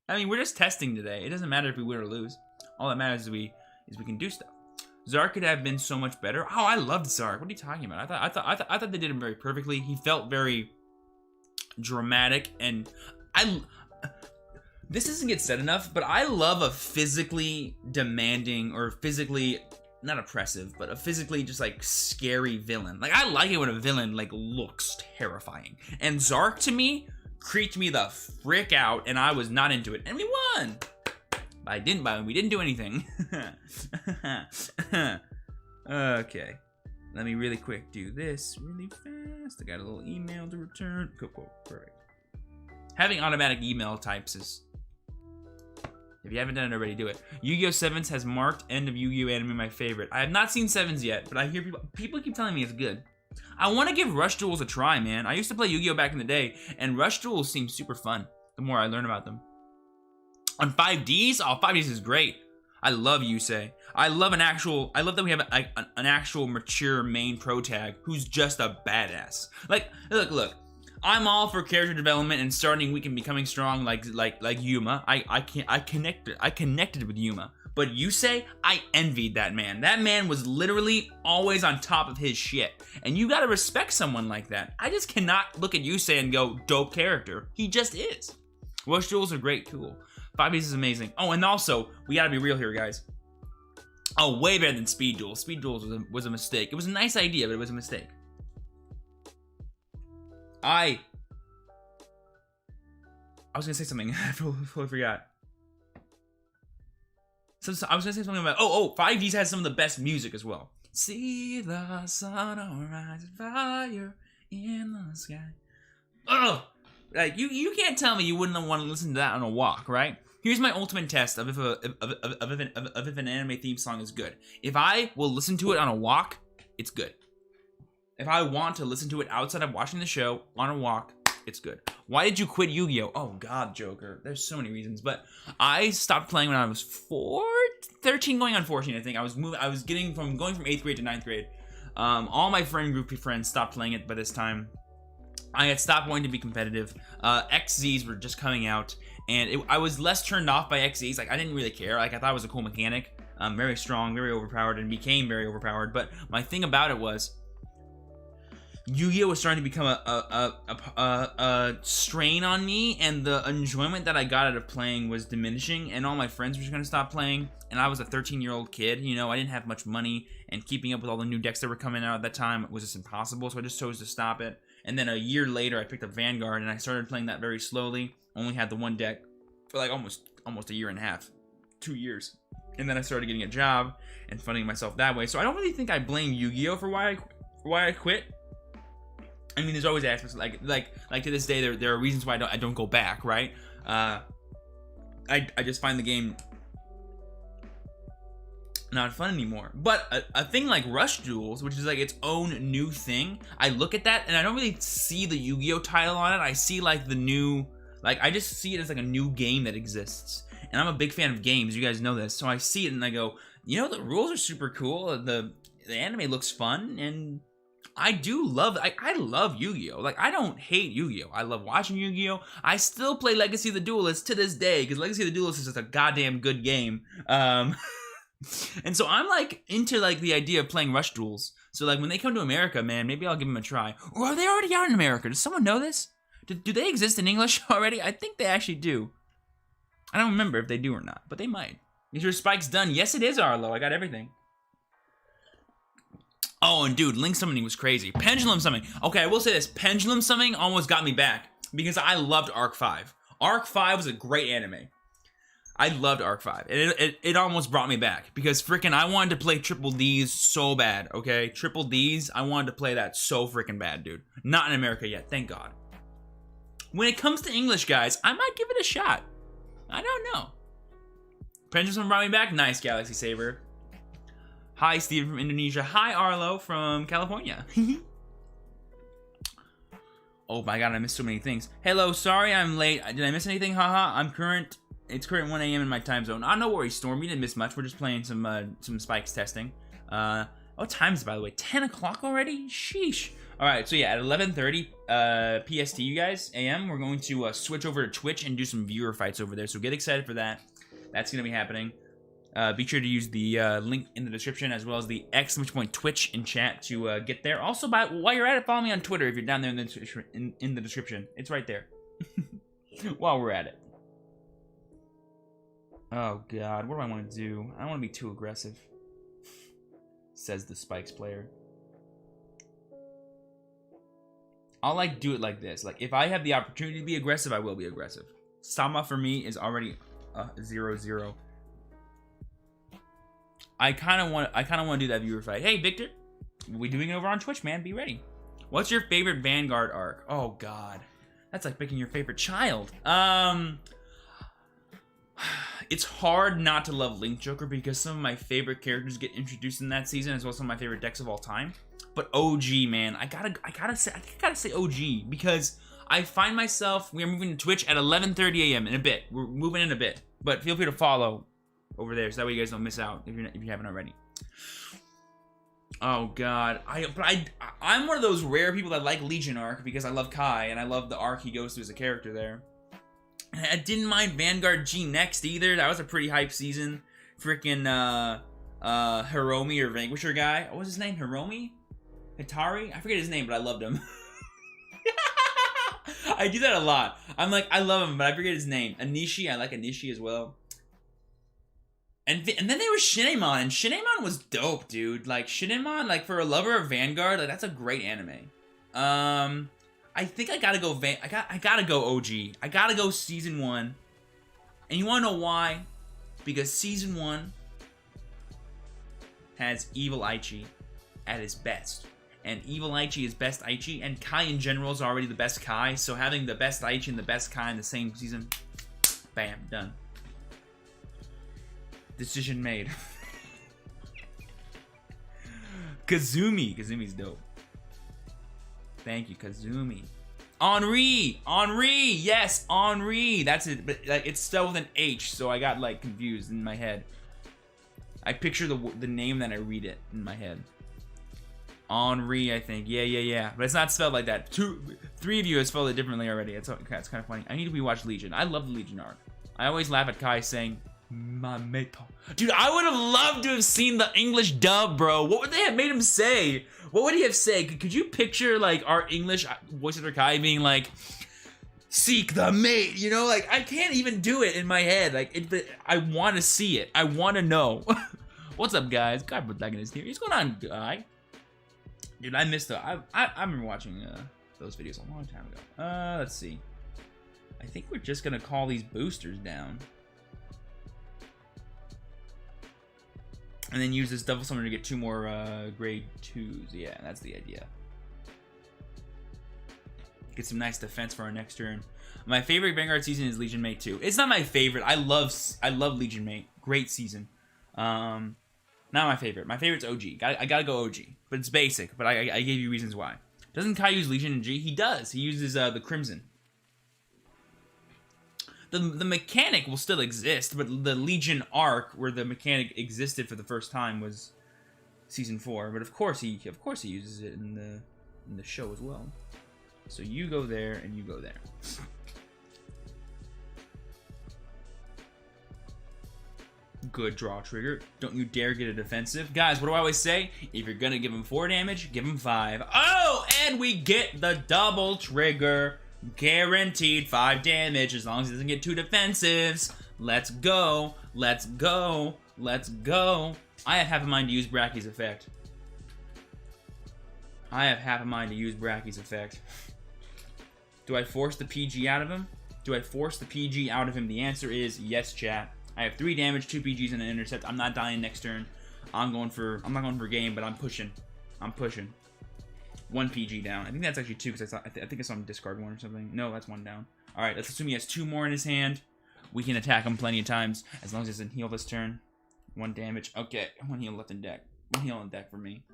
I mean, we're just testing today. It doesn't matter if we win or lose. All that matters is we can do stuff. Zark could have been so much better. Oh, I loved Zark. What are you talking about? I thought they did him very perfectly. He felt very dramatic, and this doesn't get said enough, but I love a physically demanding, or physically not oppressive, but a physically just like scary villain. Like I like it when a villain like looks terrifying. And Zark to me creeped me the frick out, and I was not into it. And we won. But we didn't do anything. Okay. Let me really quick do this really fast. I got a little email to return. Cool. Perfect. Having automatic email types is... If you haven't done it already, do it. Yu-Gi-Oh! 7s has marked end of Yu-Gi-Oh! Anime my favorite. I have not seen 7s yet, but I hear people keep telling me it's good. I want to give Rush Duels a try, man. I used to play Yu-Gi-Oh! Back in the day, and Rush Duels seem super fun the more I learn about them. On 5Ds? Oh, 5Ds is great. I love Yusei. I love that we have an actual mature main pro tag who's just a badass. Like, look. I'm all for character development and starting weak and becoming strong like Yuma. I connected with Yuma. But Yusei, I envied that man. That man was literally always on top of his shit. And you gotta respect someone like that. I just cannot look at Yusei and go, dope character. He just is. Rush Duels are great, cool. 5Ds is amazing. Oh, and also, we gotta be real here, guys. Oh, way better than Speed Duels. Speed Duels was a mistake. It was a nice idea, but it was a mistake. I was gonna say something. I totally forgot. So I was gonna say something about 5Ds has some of the best music as well. See the sun rise, fire in the sky. Ugh! Like you can't tell me you wouldn't want to listen to that on a walk, right? Here's my ultimate test of if an anime theme song is good. If I will listen to it on a walk, it's good. If I want to listen to it outside of watching the show on a walk, it's good. Why did you quit Yu-Gi-Oh? Oh God, Joker. There's so many reasons, but I stopped playing when I was 13 going on 14, I think. I was going from 8th grade to 9th grade. All my group of friends stopped playing it by this time. I had stopped wanting to be competitive. XZs were just coming out, and I was less turned off by XZs. Like, I didn't really care. Like, I thought it was a cool mechanic. Very strong, very overpowered, and became very overpowered. But my thing about it was, Yu-Gi-Oh! Was starting to become a strain on me, and the enjoyment that I got out of playing was diminishing, and all my friends were just going to stop playing, and I was a 13-year-old kid, you know, I didn't have much money, and keeping up with all the new decks that were coming out at that time was just impossible, so I just chose to stop it. And then a year later, I picked up Vanguard, and I started playing that very slowly. Only had the one deck for like almost a year and a half, 2 years. And then I started getting a job and funding myself that way. So I don't really think I blame Yu-Gi-Oh! for why I quit. I mean, there's always aspects like to this day there are reasons why I don't go back, right? I just find the game not fun anymore. But a thing like Rush Duels, which is like its own new thing, I look at that and I don't really see the Yu-Gi-Oh! Title on it. I see like the new, I just see it as like a new game that exists. And I'm a big fan of games, you guys know this. So I see it and I go, you know, the rules are super cool. The anime looks fun, and I love Yu-Gi-Oh! Like, I don't hate Yu-Gi-Oh! I love watching Yu-Gi-Oh! I still play Legacy of the Duelist to this day, because Legacy of the Duelist is just a goddamn good game. And so I'm, like, into, like, the idea of playing Rush Duels. So, like, when they come to America, man, maybe I'll give them a try. Or are they already out in America? Does someone know this? Do they exist in English already? I think they actually do. I don't remember if they do or not, but they might. Is your spikes done? Yes, it is, Arlo. I got everything. Oh, and dude, Link Summoning was crazy. Pendulum Summoning. Okay, I will say this. Pendulum Summoning almost got me back, because I loved Arc 5. Arc 5 was a great anime. I loved Arc 5. It almost brought me back, because freaking I wanted to play Triple D's so bad, okay? Triple D's, I wanted to play that so freaking bad, dude. Not in America yet, thank God. When it comes to English, guys, I might give it a shot. I don't know. Pendulum brought me back. Nice, Galaxy Saber. Hi, Steven from Indonesia. Hi, Arlo from California. Oh my god, I missed so many things. Hello, sorry I'm late. Did I miss anything? Haha, it's current 1 a.m. in my time zone. No worries, Storm. You didn't miss much. We're just playing some spikes testing. What time is it, by the way? 10 o'clock already? Sheesh. Alright, so yeah, at 11:30 PST, you guys, AM, we're going to switch over to Twitch and do some viewer fights over there. So get excited for that. That's going to be happening. Be sure to use the link in the description as well as the !Twitch in chat to get there. Also, while you're at it, follow me on Twitter if you're down there in the description. It's right there. While we're at it. Oh god, what do I want to do? I don't want to be too aggressive. Says the Spikes player. I'll do it like this. Like, if I have the opportunity to be aggressive, I will be aggressive. Sama for me is already 0-0. I kind of want to do that viewer fight. Hey, Victor, we're doing it over on Twitch, man. Be ready. What's your favorite Vanguard arc? Oh god, that's like picking your favorite child. It's hard not to love Link Joker because some of my favorite characters get introduced in that season, as well as some of my favorite decks of all time. But OG, man, I gotta say OG because I find myself. We are moving to Twitch at 11:30 a.m. in a bit. We're moving in a bit, but feel free to follow over there so that way you guys don't miss out if you haven't already. Oh god, I'm one of those rare people that like Legion arc because I love Kai and I love the arc he goes through as a character there. I didn't mind Vanguard G Next either. That was a pretty hype season. Freaking Hiromi or Vanquisher guy. What was his name? Hiromi? Hitari? I forget his name, but I loved him. I do that a lot. I'm like, I love him, but I forget his name. Anishi, I like Anishi as well. And then there was Shinemon, and Shinemon was dope, dude. Like, Shinemon, like, for a lover of Vanguard, like, that's a great anime. I think I gotta go I gotta go OG. I gotta go Season 1. And you wanna know why? Because Season 1 has Evil Aichi at his best. And Evil Aichi is best Aichi, and Kai in general is already the best Kai, so having the best Aichi and the best Kai in the same season, bam, done. Decision made. Kazumi's dope. Thank you, Kazumi. Henri, yes, Henri. That's it, but like it's spelled with an H, so I got like confused in my head. I picture the name that I read it in my head. Henri, I think. Yeah. But it's not spelled like that. 3 of you have spelled it differently already. It's kind of funny. I need to rewatch Legion. I love the Legion arc. I always laugh at Kai saying, "Mameto." Dude, I would have loved to have seen the English dub, bro. What would they have made him say? What would he have said? Could you picture, like, our English voice actor Kai being like, "Seek the mate," you know? Like, I can't even do it in my head. Like, I want to see it. I want to know. What's up, guys? God Protecting is here. What's going on, Guy? Dude, I missed I remember watching those videos a long time ago. Let's see. I think we're just going to call these boosters down. And then use this Devil Summoner to get 2 more grade 2s. Yeah, that's the idea. Get some nice defense for our next turn. My favorite Vanguard season is Legion Mate 2. It's not my favorite. I love Legion Mate. Great season. Not my favorite. My favorite's OG. I gotta go OG. But it's basic. But I gave you reasons why. Doesn't Kai use Legion in G? He does. He uses the Crimson. The mechanic will still exist, but the Legion arc, where the mechanic existed for the first time, was Season 4. But of course he uses it in the show as well. So you go there and you go there. Good draw trigger. Don't you dare get a defensive. Guys, what do I always say? If you're gonna give him 4 damage, give him 5. Oh, and we get the double trigger. Guaranteed 5 damage as long as he doesn't get 2 defensives. Let's go. Let's go. Let's go. I have half a mind to use Brachy's effect. Do I force the PG out of him? The answer is yes, chat. I have 3 damage, 2 PGs, and an intercept. I'm not dying next turn. I'm not going for game, but I'm pushing. 1 PG down. I think that's actually 2 because I think I saw him discard 1 or something. No, that's 1 down. All right, let's assume he has 2 more in his hand. we can attack him plenty of times as long as he doesn't heal this turn. 1 damage. Okay, 1 heal left in deck. 1 heal on deck for me.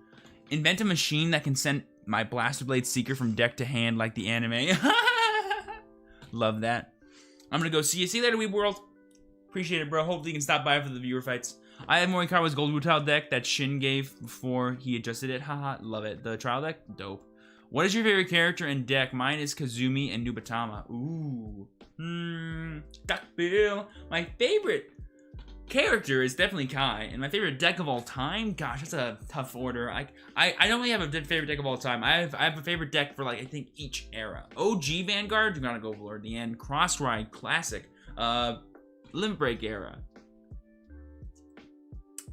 Invent a machine that can send my Blaster Blade Seeker from deck to hand like the anime. Love that. I'm gonna go see you. See you later, Weeb World. Appreciate it, bro. Hopefully you can stop by for the viewer fights. I have Morikawa's Gold Root Tile deck that Shin gave before he adjusted it. Haha, love it. The trial deck, dope. What is your favorite character in deck? Mine is Kazumi and Nubatama. Ooh. Duckbill. My favorite character is definitely Kai, and my favorite deck of all time. Gosh, that's a tough order. I don't really have a favorite deck of all time. I have a favorite deck for like I think each era. OG Vanguard, you're gonna go for the end. Cross Ride Classic, Limit Break era.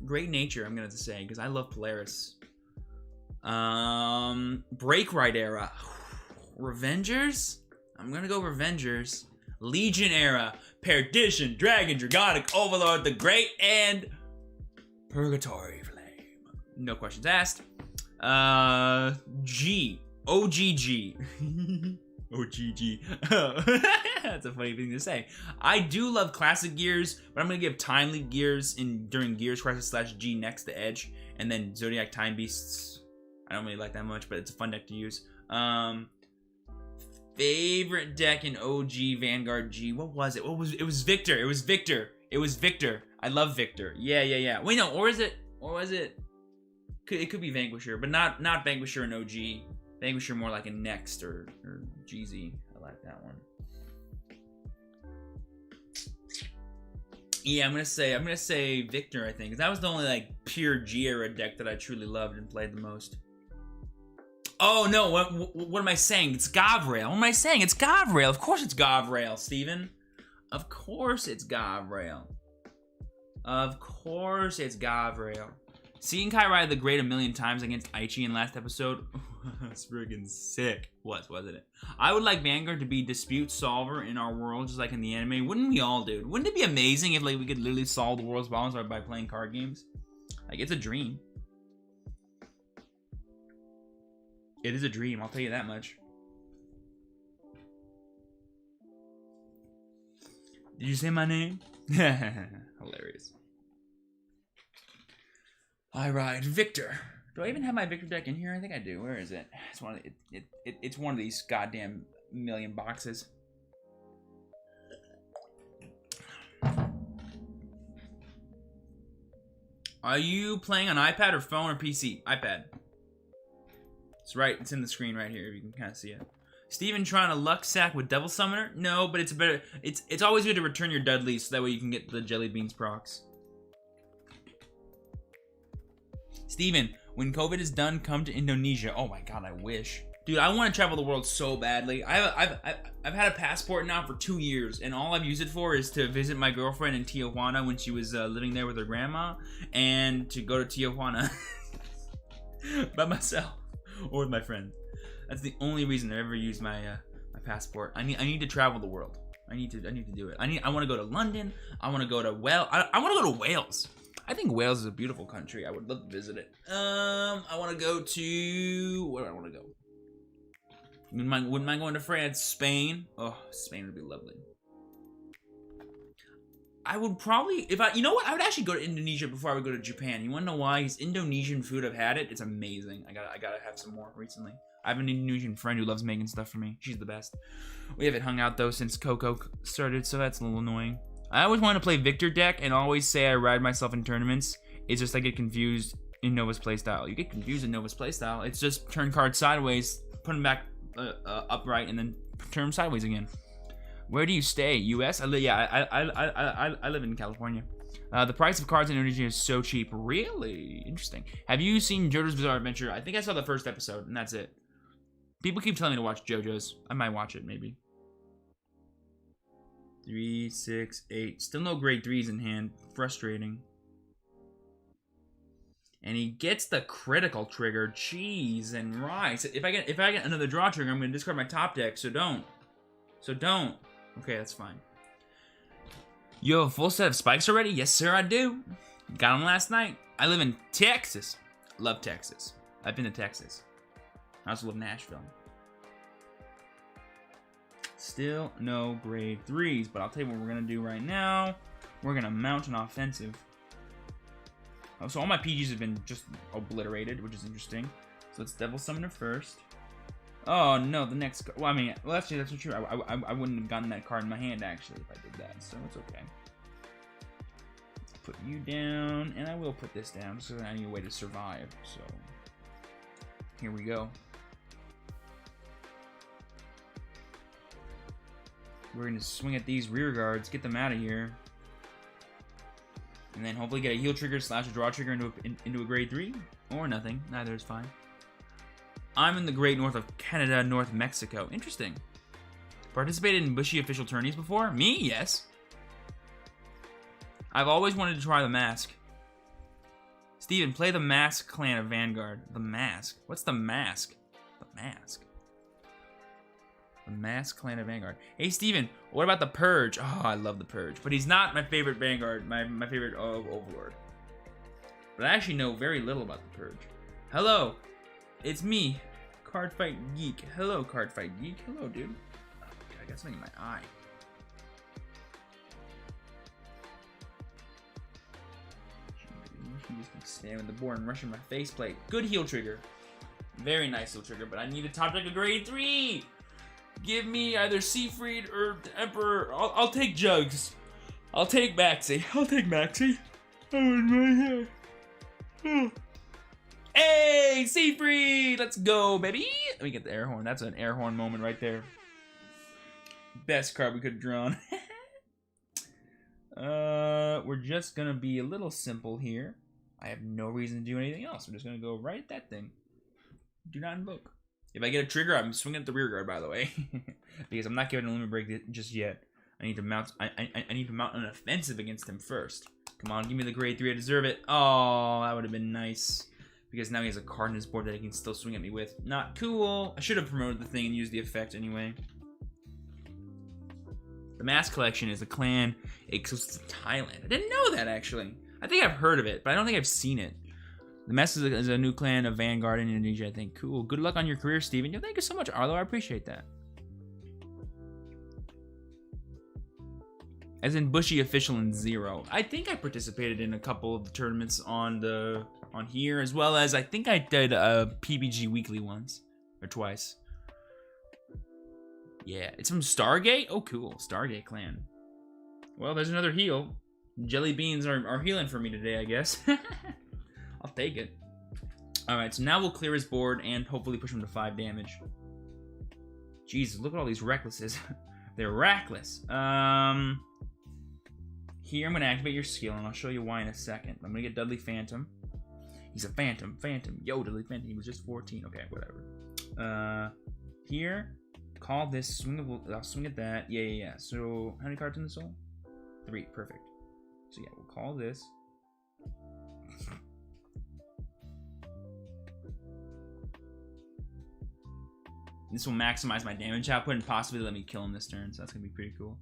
Great Nature, I'm gonna have to say because I love Polaris. Break Ride era. Revengers. I'm gonna go Revengers. Legion era. Perdition, Dragon, Dragonic, Overlord, the Great, and Purgatory Flame. No questions asked. G. OGG. OGG. That's a funny thing to say. I do love classic gears, but I'm going to give Timely gears during Gears Crisis / G next to Edge, and then Zodiac Time Beasts. I don't really like that much, but it's a fun deck to use. Favorite deck in OG Vanguard G. What was it? It was Victor. It was Victor. It was Victor. I love Victor. Yeah. Wait, no, or was it? It could be Vanquisher, but not Vanquisher in OG. Vanquisher more like a Next or GZ. I like that one. Yeah, I'm gonna say Victor, I think. 'Cause that was the only like pure G era deck that I truly loved and played the most. Oh no, what am I saying? It's Gavrail. What am I saying? It's Gavrail. Of course it's Gavrail, Steven. Of course it's Gavrail. Of course it's Gavrail. Seeing Kai ride the Great a million times against Aichi in last episode, that's friggin' sick. Wasn't it? I would like Vanguard to be dispute solver in our world, just like in the anime. Wouldn't we all, dude? Wouldn't it be amazing if like we could literally solve the world's problems by playing card games? Like, it's a dream. It is a dream, I'll tell you that much. Did you say my name? Hilarious. I ride Victor. Do I even have my Victor deck in here? I think I do. Where is it? It's one of these goddamn million boxes. Are you playing on iPad or phone or PC? iPad. It's right. It's in the screen right here. You can kind of see it. Steven trying to luck sack with Devil Summoner? No, but it's better. It's always good to return your Dudley so that way you can get the Jelly Beans procs. Steven, when COVID is done, come to Indonesia. Oh my god, I wish. Dude, I want to travel the world so badly. I've had a passport now for 2 years, and all I've used it for is to visit my girlfriend in Tijuana when she was living there with her grandma, and to go to Tijuana by myself or with my friend. That's the only reason I ever used my my passport. I need to travel the world. I need to do it. I want to go to London. I want to go to I want to go to Wales. I think Wales is a beautiful country. I would love to visit it. I want to go to... Where do I want to go? Wouldn't mind going to France. Spain. Oh, Spain would be lovely. I would probably... You know what? I would actually go to Indonesia before I would go to Japan. You want to know why? Because Indonesian food, I've had it. It's amazing. I gotta have some more recently. I have an Indonesian friend who loves making stuff for me. She's the best. We haven't hung out, though, since Coco started, so that's a little annoying. I always want to play Victor deck and always say I ride myself in tournaments. It's just I get confused in Nova's playstyle. You get confused in Nova's playstyle. It's just turn cards sideways, put them back upright, and then turn them sideways again. Where do you stay? U.S.? I live in California. The price of cards in Indonesia is so cheap. Really? Interesting. Have you seen JoJo's Bizarre Adventure? I think I saw the first episode, and that's it. People keep telling me to watch JoJo's. I might watch it, maybe. 3, 6, 8. Still no grade 3s in hand. Frustrating. And he gets the critical trigger. Cheese and rice. If I get another draw trigger, I'm gonna discard my top deck. So don't. Okay, that's fine. You have a full set of spikes already? Yes, sir, I do. Got them last night. I live in Texas. Love Texas. I've been to Texas. I also live in Nashville. Still no grade 3s, but I'll tell you what we're going to do right now. We're going to mount an offensive. Oh, so all my PGs have been just obliterated, which is interesting. So let's Devil Summoner first. Oh, no, the next... Well, I mean, well, actually, that's not true. I wouldn't have gotten that card in my hand, actually, if I did that, so it's okay. Let's put you down, and I will put this down, just because I need a way to survive, so... Here we go. We're going to swing at these rear guards, get them out of here. And then hopefully get a heal trigger / a draw trigger into a grade 3. Or nothing. Neither is fine. I'm in the great north of Canada, North Mexico. Interesting. Participated in Bushy official tourneys before? Me? Yes. I've always wanted to try the mask. Steven, play the Mask clan of Vanguard. The Mask? What's the Mask? The Mask. The Mask clan of Vanguard. Hey, Steven, what about the Purge? Oh, I love the Purge. But he's not my favorite Vanguard, my favorite Overlord. But I actually know very little about the Purge. Hello, it's me, Cardfight Geek. Hello, Cardfight Geek. Hello, dude. Oh, God, I got something in my eye. He just keeps spamming the board and rushing my faceplate. Good heal trigger. Very nice heal trigger, but I need a top deck of grade 3. Give me either Siegfried or Emperor. I'll take Jugs. I'll take Maxie. I'll take Maxie. Oh, in my hair. Hey, Siegfried! Let's go, baby! Let me get the air horn. That's an air horn moment right there. Best card we could have drawn. We're just gonna be a little simple here. I have no reason to do anything else. I'm just gonna go right at that thing. Do not invoke. If I get a trigger, I'm swinging at the rear guard, by the way, because I'm not giving a limit break just yet. I need to mount. I need to mount an offensive against him first. Come on, give me the grade 3. I deserve it. Oh, that would have been nice, because now he has a card in his board that he can still swing at me with. Not cool. I should have promoted the thing and used the effect anyway. The Mask Collection is a clan exclusive to Thailand. I didn't know that, actually. I think I've heard of it, but I don't think I've seen it. The Mask is a new clan of Vanguard in Indonesia, I think. Cool. Good luck on your career, Steven. Yo, thank you so much, Arlo. I appreciate that. As in Bushy Official and 0. I think I participated in a couple of the tournaments on here, as well as I think I did a PBG Weekly once. Or twice. Yeah, it's from Stargate? Oh, cool. Stargate clan. Well, there's another heal. Jelly beans are healing for me today, I guess. I'll take it. Alright, so now we'll clear his board and hopefully push him to 5 damage. Jesus, look at all these recklesses. They're reckless. Here, I'm going to activate your skill, and I'll show you why in a second. I'm going to get Dudley Phantom. He's a Phantom. Yo, Dudley Phantom. He was just 14. Okay, whatever. Here, call this. I'll swing at that. Yeah. So, how many cards in the soul? 3. Perfect. So, yeah, we'll call this. This will maximize my damage output and possibly let me kill him this turn, so that's gonna be pretty cool.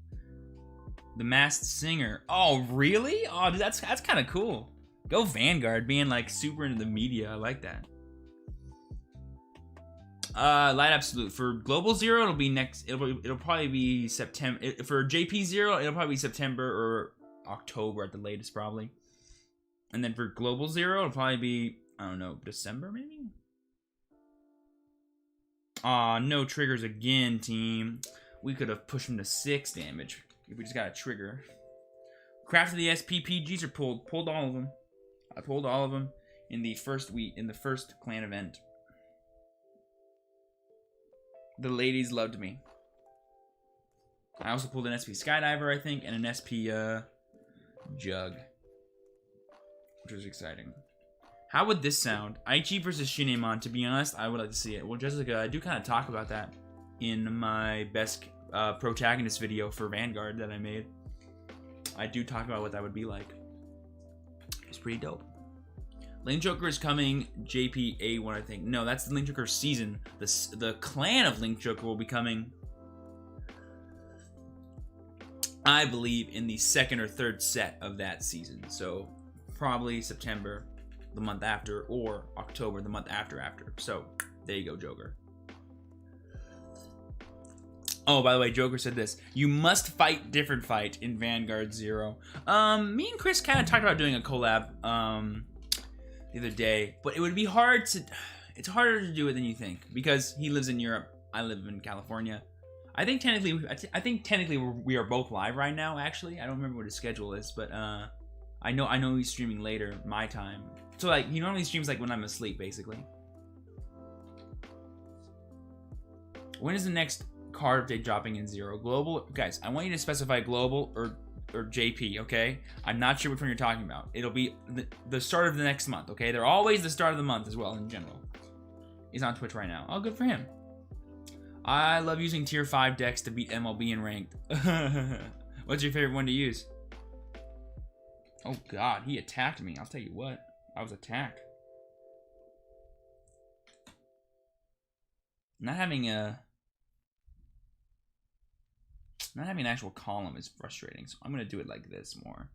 The Masked Singer. Oh, really? Oh, dude, that's kind of cool. Go Vanguard, being like super into the media. I like that. Light Absolute for Global 0. It'll be next. It'll probably be September. For JP 0, it'll probably be September or October at the latest, probably. And then for Global 0, it'll probably be, I don't know, December maybe. Aw, no triggers again, team. We could have pushed him to 6 damage if we just got a trigger. Crafted the SPPGs are pulled. Pulled all of them. I pulled all of them in the first clan event. The ladies loved me. I also pulled an SP Skydiver, I think, and an SP Jug, which was exciting. How would this sound? Aichi versus Shinemon. To be honest, I would like to see it. Well, Jessica, I do kind of talk about that in my best protagonist video for Vanguard that I made. I do talk about what that would be like. It's pretty dope. Link Joker is coming JP A1, I think. No, that's the Link Joker season. The clan of Link Joker will be coming, I believe, in the 2nd or 3rd set of that season. So probably September, the month after, or October, the month after. So there you go, Joker. Oh, by the way, Joker said this. You must fight different fight in Vanguard 0. Me and Chris kind of talked about doing a collab the other day, but it would be hard to... It's harder to do it than you think, because he lives in Europe, I live in California. I think technically we are both live right now, actually. I don't remember what his schedule is, but I know he's streaming later, my time. So like, he normally streams like when I'm asleep, basically. When is the next card update dropping in 0? Global? Guys, I want you to specify global or JP, okay? I'm not sure which one you're talking about. It'll be the start of the next month, okay? They're always the start of the month as well, in general. He's on Twitch right now. Oh, good for him. I love using tier 5 decks to beat MLB in ranked. What's your favorite one to use? Oh god, he attacked me. I'll tell you what. I was attacked. Not having an actual column is frustrating, so I'm gonna do it like this more.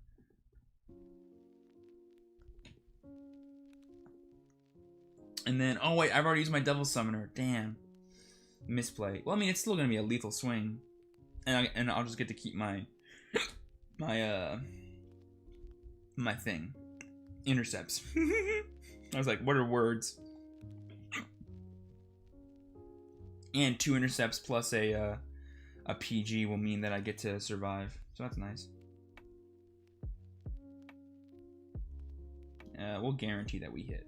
And then, oh wait, I've already used my Devil Summoner. Damn. Misplay. Well, I mean, it's still gonna be a lethal swing, and I'll just get to keep my thing. Intercepts. I was like, what are words? And 2 intercepts plus a PG will mean that I get to survive, so that's nice. We'll guarantee that we hit.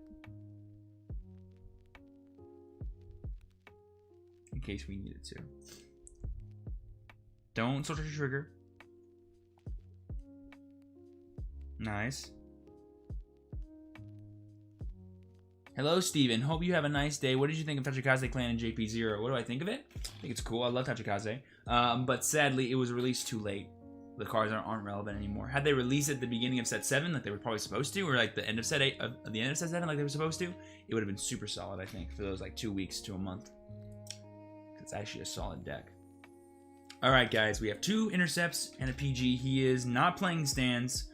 In case we needed to. Don't switch your trigger. Nice. Hello, Steven. Hope you have a nice day. What did you think of Tachikaze Clan in JP0? What do I think of it? I think it's cool. I love Tachikaze. But sadly, it was released too late. The cards aren't relevant anymore. Had they released it at the beginning of set 7, like they were probably supposed to, or like the end of set 8, the end of set 7, like they were supposed to, it would have been super solid, I think, for those like 2 weeks to a month. It's actually a solid deck. Alright guys, we have 2 intercepts and a PG. He is not playing stands,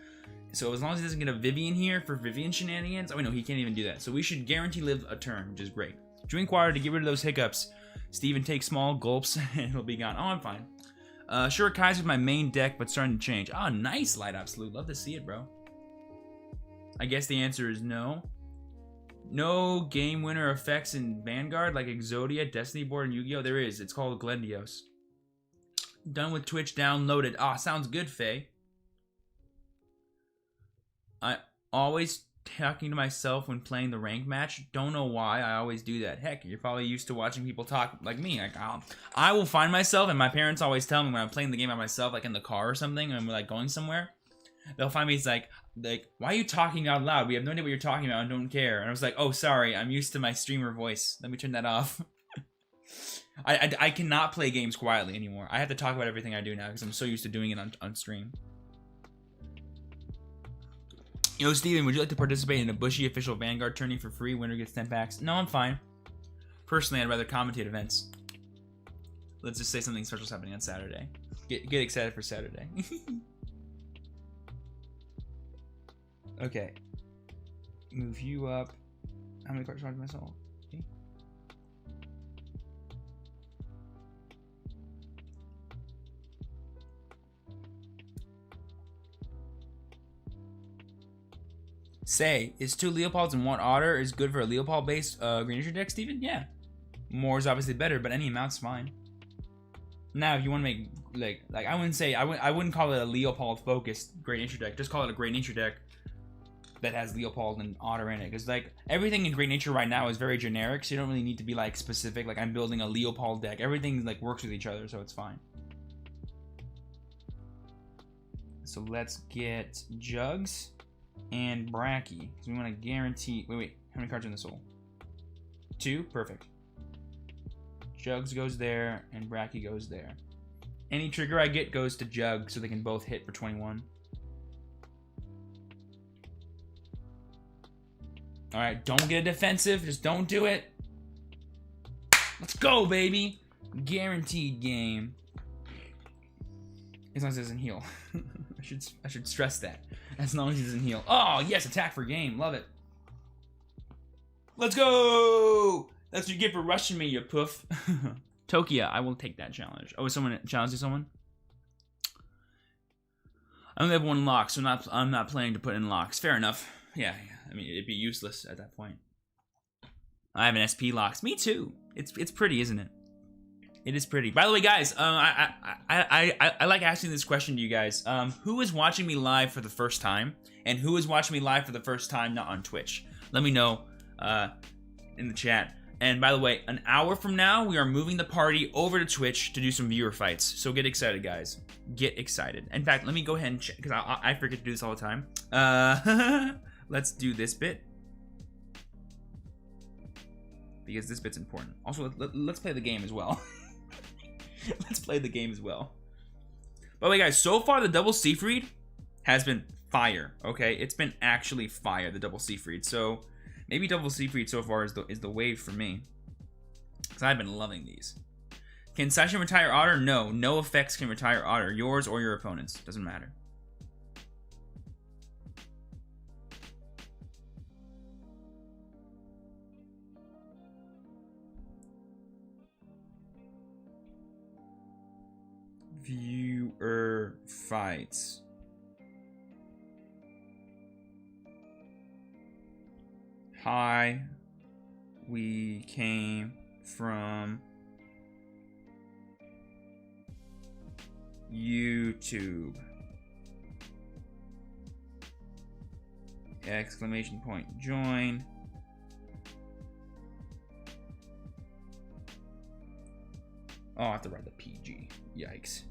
so as long as he doesn't get a Vivian here for Vivian shenanigans, oh no, he can't even do that. So we should guarantee live a turn, which is great. Drink water to get rid of those hiccups. Steven takes small gulps and he'll be gone. Oh, I'm fine. Sure, Kaiser's my main deck, but starting to change. Oh, nice, Light Absolute. Love to see it, bro. I guess the answer is no. No game winner effects in Vanguard like Exodia, Destiny Board, and Yu-Gi-Oh! There is. It's called Glendios. Done with Twitch downloaded. Ah, sounds good, Faye. I always talking to myself when playing the rank match. Don't know why. I always do that. Heck, you're probably used to watching people talk like me. Like, I will find myself, and my parents always tell me when I'm playing the game by myself, like in the car or something, and we're like going somewhere, they'll find me. It's like, why are you talking out loud? We have no idea what you're talking about and don't care. And I was like, oh, sorry, I'm used to my streamer voice. Let me turn that off. I cannot play games quietly anymore. I have to talk about everything I do now because I'm so used to doing it on stream. Yo, Steven, would you like to participate in a Bushy official Vanguard tourney for free? Winner gets 10 packs. No, I'm fine. Personally, I'd rather commentate events. Let's just say something special's happening on Saturday. Get excited for Saturday. Okay. Move you up. How many cards charge myself? Okay. Say, is 2 Leopolds and 1 Otter is good for a Leopold-based Green Nature deck, Steven? Yeah. More is obviously better, but any amount's fine. Now, if you want to make, like I wouldn't say, I wouldn't call it a Leopold-focused Great Nature deck. Just call it a Great Nature deck that has Leopold and Otter in it. Because, like, everything in Great Nature right now is very generic, so you don't really need to be, like, specific. Like, I'm building a Leopold deck. Everything, like, works with each other, so it's fine. So let's get Jugs and Bracky. So we want to guarantee... Wait. How many cards are in the soul? 2? Perfect. Jugs goes there, and Bracky goes there. Any trigger I get goes to Jug, so they can both hit for 21. Alright, don't get defensive. Just don't do it. Let's go, baby. Guaranteed game. As long as it doesn't heal. I should stress that. As long as he doesn't heal. Oh, yes, attack for game. Love it. Let's go! That's what you get for rushing me, you poof. Tokia, I will take that challenge. Oh, is someone challenging someone? I only have 1 lock, so I'm not planning to put in locks. Fair enough. Yeah. I mean, it'd be useless at that point. I have an SP locks. Me too. It's pretty, isn't it? It is pretty. By the way, guys, I like asking this question to you guys. Who is watching me live for the first time, and who is watching me live for the first time not on Twitch? Let me know in the chat. And by the way, an hour from now, we are moving the party over to Twitch to do some viewer fights. So get excited, guys. Get excited. In fact, let me go ahead and check, because I forget to do this all the time. Let's do this bit, because this bit's important. Also, let's play the game as well. Let's play the game as well. By the way, guys, so far the double Seafried has been fire. Okay, it's been actually fire, the double Seafried. So maybe double Seafried so far is the wave for me, because I've been loving these. Can Session retire Otter? No. No effects can retire Otter. Yours or your opponent's. Doesn't matter. Viewer fights. Hi, we came from YouTube. Exclamation point, join. Oh, I have to write the PG. Yikes.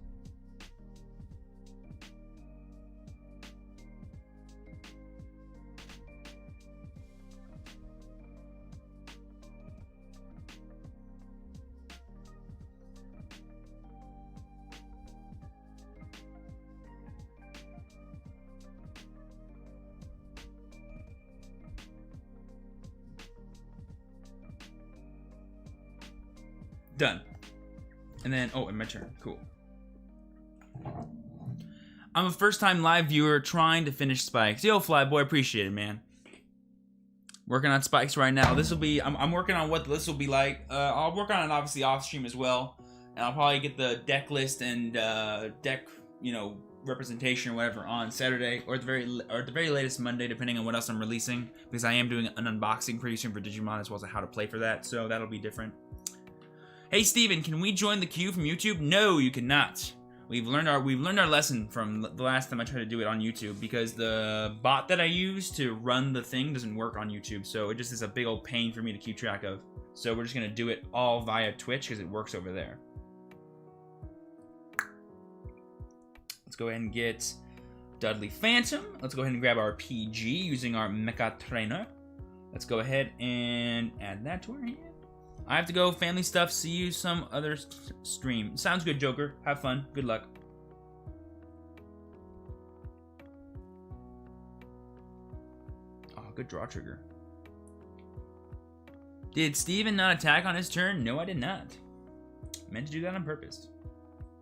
Done. And then, oh, and my turn. Cool. I'm a first-time live viewer trying to finish spikes. Yo, Flyboy, appreciate it, man. Working on spikes right now. This will be, I'm working on what this will be like. I'll work on it obviously off stream as well. And I'll probably get the deck list and deck, you know, representation or whatever on Saturday or at the very latest Monday, depending on what else I'm releasing. Because I am doing an unboxing pretty soon for Digimon as well as how to play for that. So that'll be different. Hey Steven, can we join the queue from YouTube? No, you cannot. We've learned our lesson from the last time I tried to do it on YouTube, because the bot that I use to run the thing doesn't work on YouTube, so it just is a big old pain for me to keep track of. So we're just gonna do it all via Twitch because it works over there. Let's go ahead and get Dudley Phantom. Let's go ahead and grab our PG using our Mecha Trainer. Let's go ahead and add that to our hand. I have to go. Family stuff. See you some other stream. Sounds good, Joker. Have fun. Good luck. Oh, good draw trigger. Did Steven not attack on his turn? No, I did not. Meant to do that on purpose.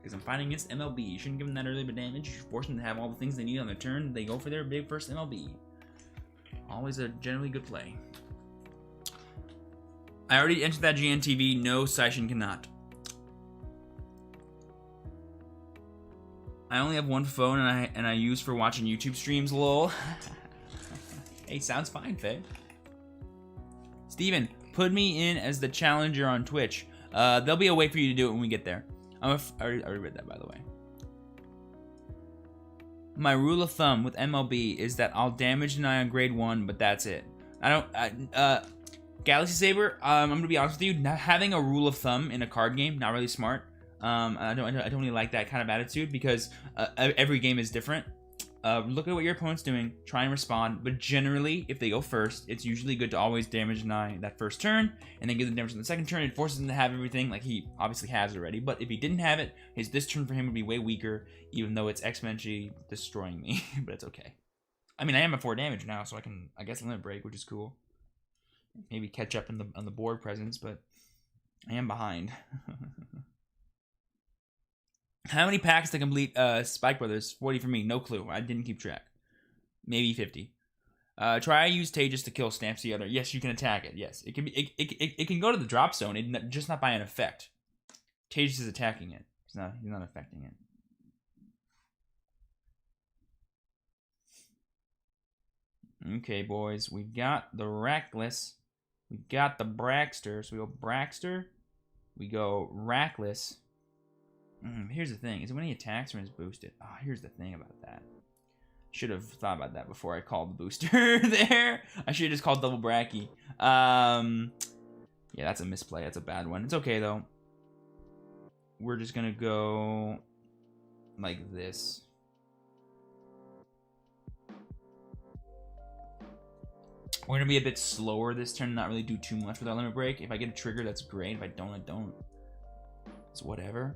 Because I'm fighting against MLB. You shouldn't give them that early bit damage. You should force them to have all the things they need on their turn. They go for their big first MLB. Always a generally good play. I already entered that GNTV. No, Seishin cannot. I only have one phone and I use for watching YouTube streams, lol. Hey, sounds fine, Faye. Steven, put me in as the challenger on Twitch. There'll be a way for you to do it when we get there. I already read that, by the way. My rule of thumb with MLB is that I'll damage deny on grade 1, but that's it. Galaxy Saber, I'm gonna be honest with you, not having a rule of thumb in a card game, not really smart. I don't really like that kind of attitude, because every game is different. Look at what your opponent's doing, try and respond, but generally, if they go first, it's usually good to always damage deny that first turn, and then give them damage on the second turn. It forces him to have everything, like he obviously has already, but if he didn't have it, this turn for him would be way weaker, even though it's exponentially destroying me, but it's okay. I mean, I am at 4 damage now, so I can, I guess, limit break, which is cool. Maybe catch up on the board presence, but I am behind. How many packs to complete Spike Brothers? 40 for me. No clue. I didn't keep track. Maybe 50. Try use Tejas to kill Stamps the other. Yes, you can attack it. Yes, it can be. It can go to the drop zone. Just not by an effect. Tejas is attacking it. He's not affecting it. Okay, boys. We've got the Reckless. We've got the Braxter. So we go Braxter. We go Reckless. Here's the thing. Is it when he attacks or is boosted? Oh, here's the thing about that. Should have thought about that before I called the booster there. I should have just called double Bracky. Yeah, that's a misplay. That's a bad one. It's okay, though. We're just going to go like this. We're going to be a bit slower this turn, not really do too much with our limit break. If I get a trigger, that's great. If I don't, I don't. It's whatever.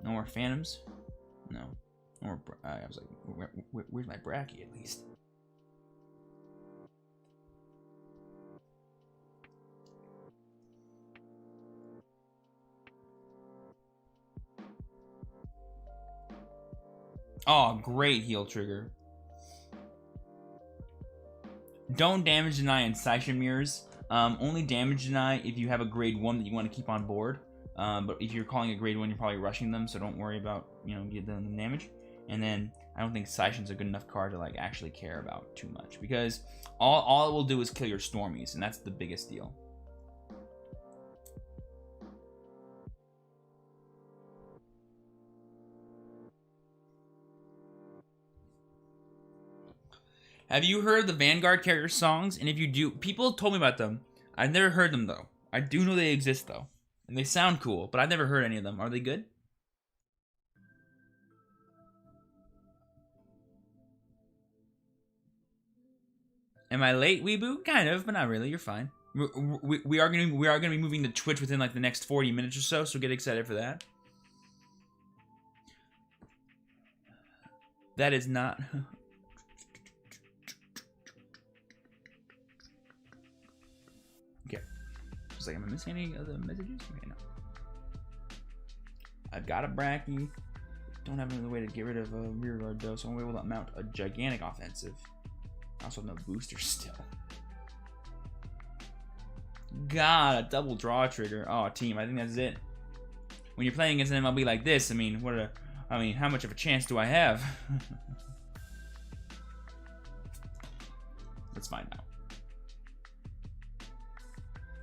No more Phantoms? No. No more. I was like, where's my Bracky at least? Oh, great heal trigger. Don't damage deny in Seisha mirrors. Only damage deny if you have a grade 1 that you want to keep on board. But if you're calling a grade 1, you're probably rushing them, so don't worry about, get them the damage. And then I don't think Seishan's a good enough card to like actually care about too much, because all it will do is kill your Stormies, and that's the biggest deal. Have you heard the Vanguard character songs? And if you do, people told me about them. I've never heard them though. I do know they exist though. And they sound cool, but I've never heard any of them. Are they good? Am I late, Weeboo? Kind of, but not really. You're fine. We are gonna be moving to Twitch within like the next 40 minutes or so, so get excited for that. That is not. Okay. I was like, am I missing any other messages? Okay, no. I've got a Bracky. Don't have another way to get rid of a rear guard though, so I'm able to mount a gigantic offensive. I also have no boosters still. God, a double draw trigger. Oh, team, I think that's it. When you're playing against an MLB like this, I mean, how much of a chance do I have? Let's find out.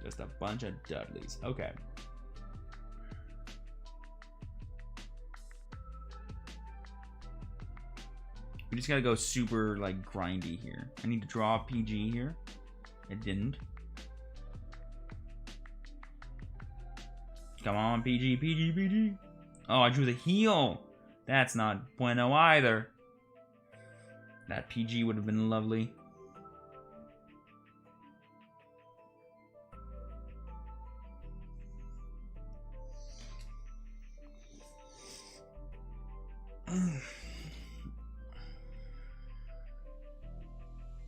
Just a bunch of Dudleys. Okay. We just gotta go super, like, grindy here. I need to draw a PG here. It didn't. Come on, PG, PG, PG. Oh, I drew the heal. That's not bueno either. That PG would have been lovely.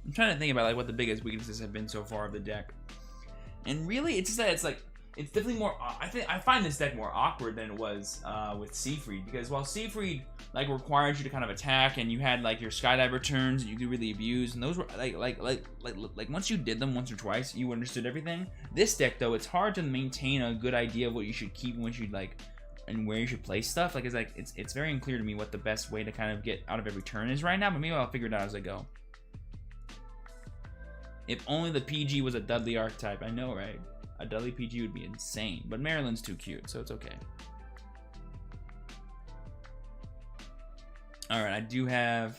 I'm trying to think about like what the biggest weaknesses have been so far of the deck, and really, it's just that it's definitely more. I find this deck more awkward than it was with Seafried, because while Seafried like required you to kind of attack, and you had like your skydiver turns that you could really abuse, and those were like once you did them once or twice, you understood everything. This deck though, it's hard to maintain a good idea of what you should keep and what you'd like, and where you should place stuff. Like it's very unclear to me what the best way to kind of get out of every turn is right now, but maybe I'll figure it out as I go. If only the PG was a Dudley archetype. I know, right? A Dudley PG would be insane, but Marilyn's too cute, so it's okay. Alright, I do have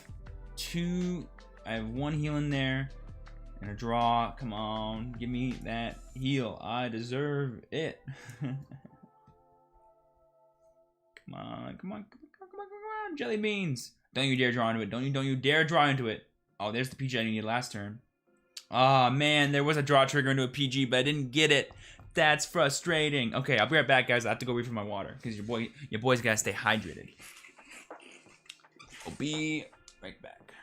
I have one heal in there, and a draw. Come on, give me that heal. I deserve it. Come on, come on, come on, jelly beans. Don't you dare draw into it. Don't you dare draw into it. Oh, there's the PG I needed last turn. Oh man, there was a draw trigger into a PG, but I didn't get it. That's frustrating. Okay, I'll be right back, guys. I have to go refill my water because your boy's gotta stay hydrated. I'll be right back.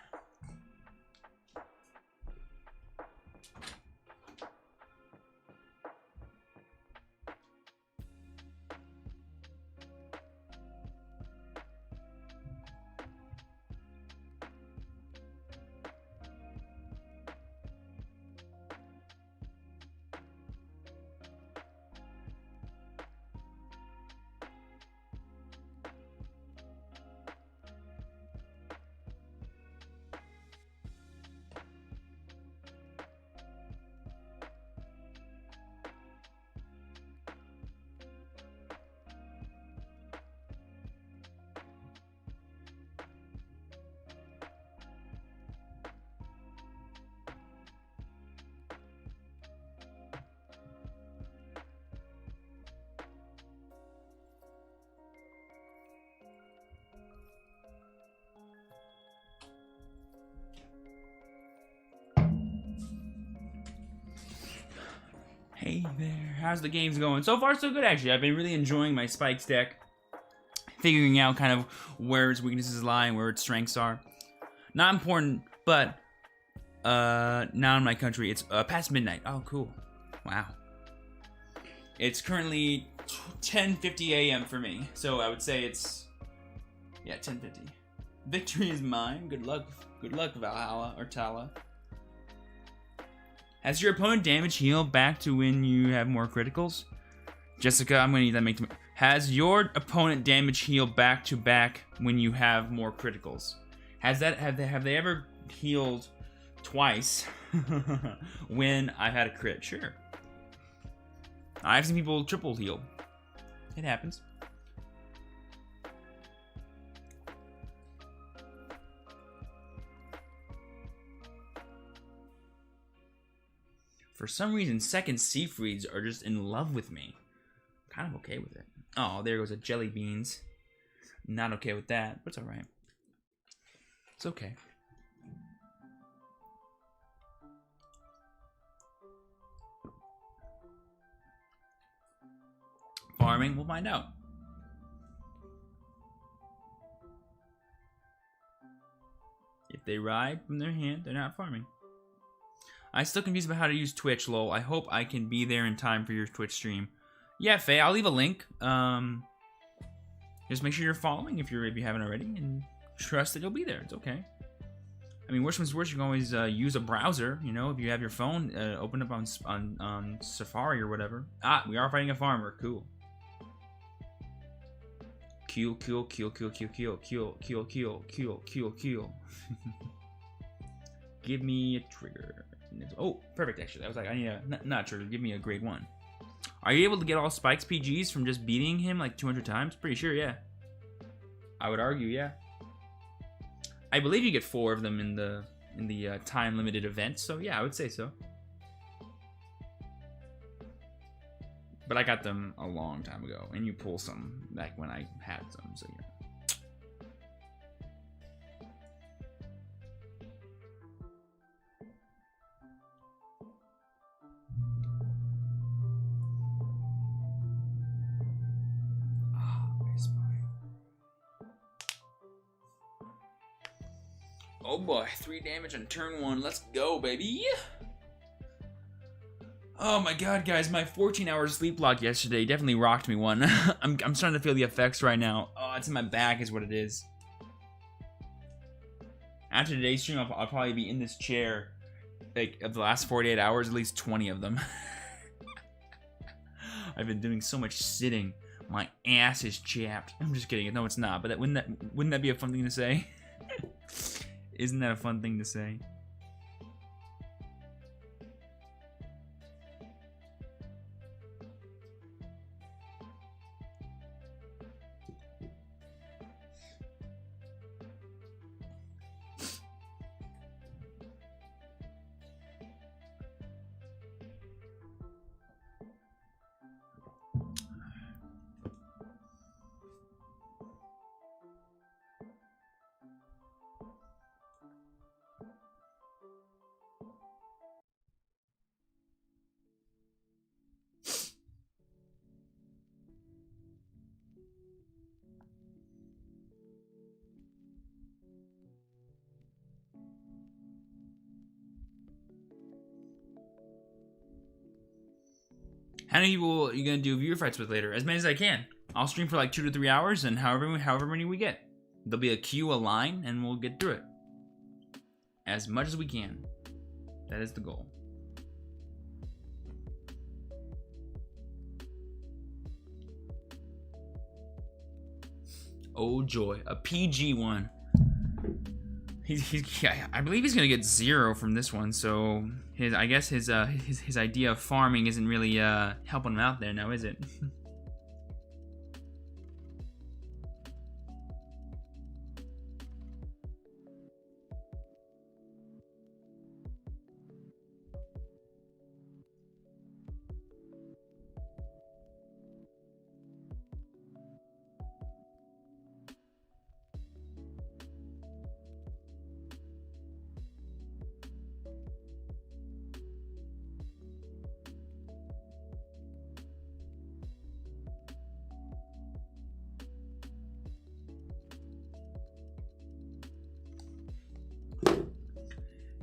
Hey there, how's the games going? So far, so good, actually. I've been really enjoying my Spikes deck. Figuring out kind of where its weaknesses lie and where its strengths are. Not important, but now in my country, it's past midnight. Oh, cool. Wow. It's currently 10:50 a.m. for me, so I would say it's, yeah, 10:50. Victory is mine. Good luck, Valhalla or Tala. Has your opponent damage healed back to when you have more criticals? Jessica, I'm gonna need that make to. Has your opponent damage healed back to back when you have more criticals? Have they ever healed twice when I've had a crit? Sure. I've seen people triple heal. It happens. For some reason, second Seafreeds are just in love with me. Kind of okay with it. Oh, there goes a jelly beans. Not okay with that, but it's alright. It's okay. Farming, we'll find out. If they ride from their hand, they're not farming. I'm still confused about how to use Twitch, lol. I hope I can be there in time for your Twitch stream. Yeah, Faye, I'll leave a link. Just make sure you're following if you haven't already, and trust that you'll be there. It's okay. I mean, worst comes to worst, you can always use a browser. You know, if you have your phone open up on Safari or whatever. Ah, we are fighting a farmer. Cool. Kill. Give me a trigger. Oh, perfect. Actually, I was like, I need a not a trigger. Give me a grade 1. Are you able to get all Spike's PGs from just beating him like 200 times? Pretty sure, yeah. I would argue, yeah. I believe you get 4 of them in the time-limited event, so yeah, I would say so. But I got them a long time ago, and you pull some back when I had some, so yeah. Oh boy, 3 damage on turn 1. Let's go, baby. Oh my god, guys, my 14-hour sleep block yesterday definitely rocked me one. I'm starting to feel the effects right now. Oh, it's in my back is what it is. After today's stream, I'll probably be in this chair, like, of the last 48 hours, at least 20 of them. I've been doing so much sitting. My ass is chapped. I'm just kidding. No, it's not. But wouldn't that be a fun thing to say? Isn't that a fun thing to say? How many people are you gonna do viewer fights with later? As many as I can. I'll stream for like 2 to 3 hours, and however many we get. There'll be a queue, a line, and we'll get through it. As much as we can. That is the goal. Oh joy, a PG one. I believe he's gonna get 0 from this one. So I guess his idea of farming isn't really helping him out there now, is it?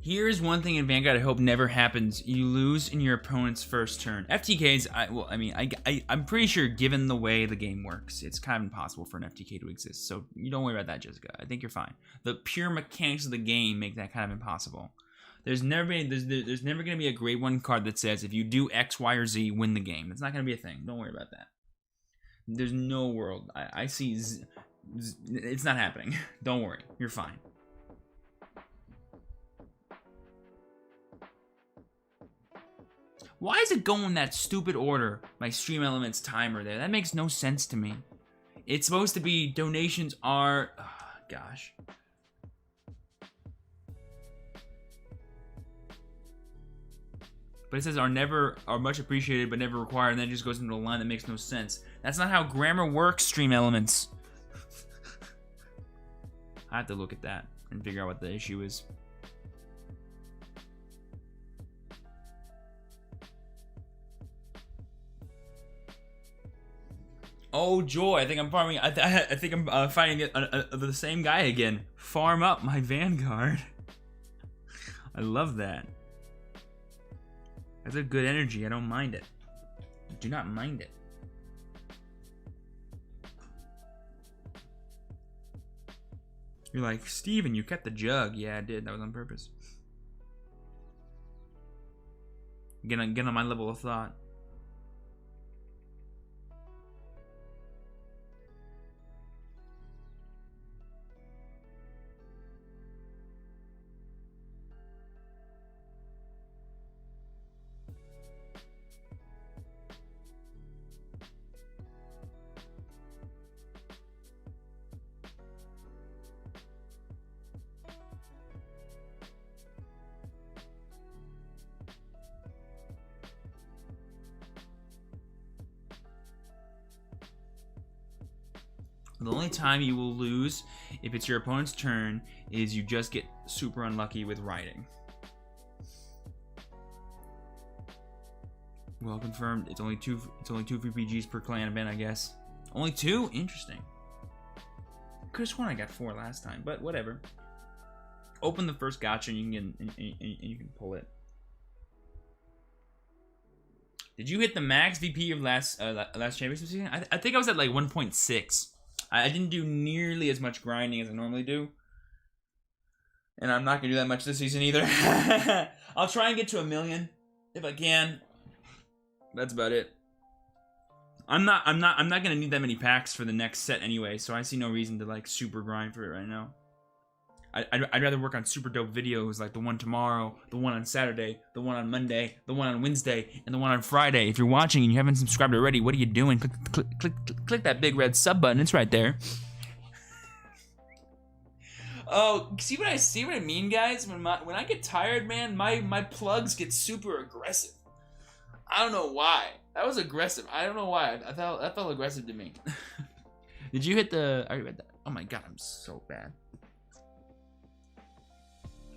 Here's one thing in Vanguard I hope never happens. You lose in your opponent's first turn. FTKs, I'm pretty sure given the way the game works, it's kind of impossible for an FTK to exist. So you don't worry about that, Jessica. I think you're fine. The pure mechanics of the game make that kind of impossible. There's never going to be a grade 1 card that says if you do X, Y, or Z, win the game. It's not going to be a thing. Don't worry about that. There's no world. I see it's not happening. Don't worry. You're fine. Why is it going that stupid order? My Stream Elements timer there. That makes no sense to me. It's supposed to be donations are... Oh, gosh. But it says are much appreciated but never required, and then it just goes into a line that makes no sense. That's not how grammar works, Stream Elements. I have to look at that and figure out what the issue is. Oh joy! I think I'm farming. I think I'm finding the same guy again. Farm up my Vanguard. I love that. That's a good energy. I don't mind it. I do not mind it. You're like, Steven, you kept the jug. Yeah, I did. That was on purpose. Get on my level of thought. The only time you will lose if it's your opponent's turn is you just get super unlucky with riding. Well confirmed. It's only two free PGs per clan event, I guess. Only 2? Interesting. Could have sworn I got 4 last time, but whatever. Open the first gacha and you can pull it. Did you hit the max VP of last championship season? I think I was at like 1.6. I didn't do nearly as much grinding as I normally do. And I'm not gonna do that much this season either. I'll try and get to 1 million if I can. That's about it. I'm not gonna need that many packs for the next set anyway, so I see no reason to like super grind for it right now. I'd rather work on super dope videos like the one tomorrow, the one on Saturday, the one on Monday, the one on Wednesday, and the one on Friday. If you're watching and you haven't subscribed already, what are you doing? Click that big red sub button. It's right there. Oh, see what I mean, guys? When I get tired, man, my plugs get super aggressive. I don't know why. That was aggressive. I don't know why. That felt aggressive to me. Did you hit the? I already read that. Oh my god, I'm so bad.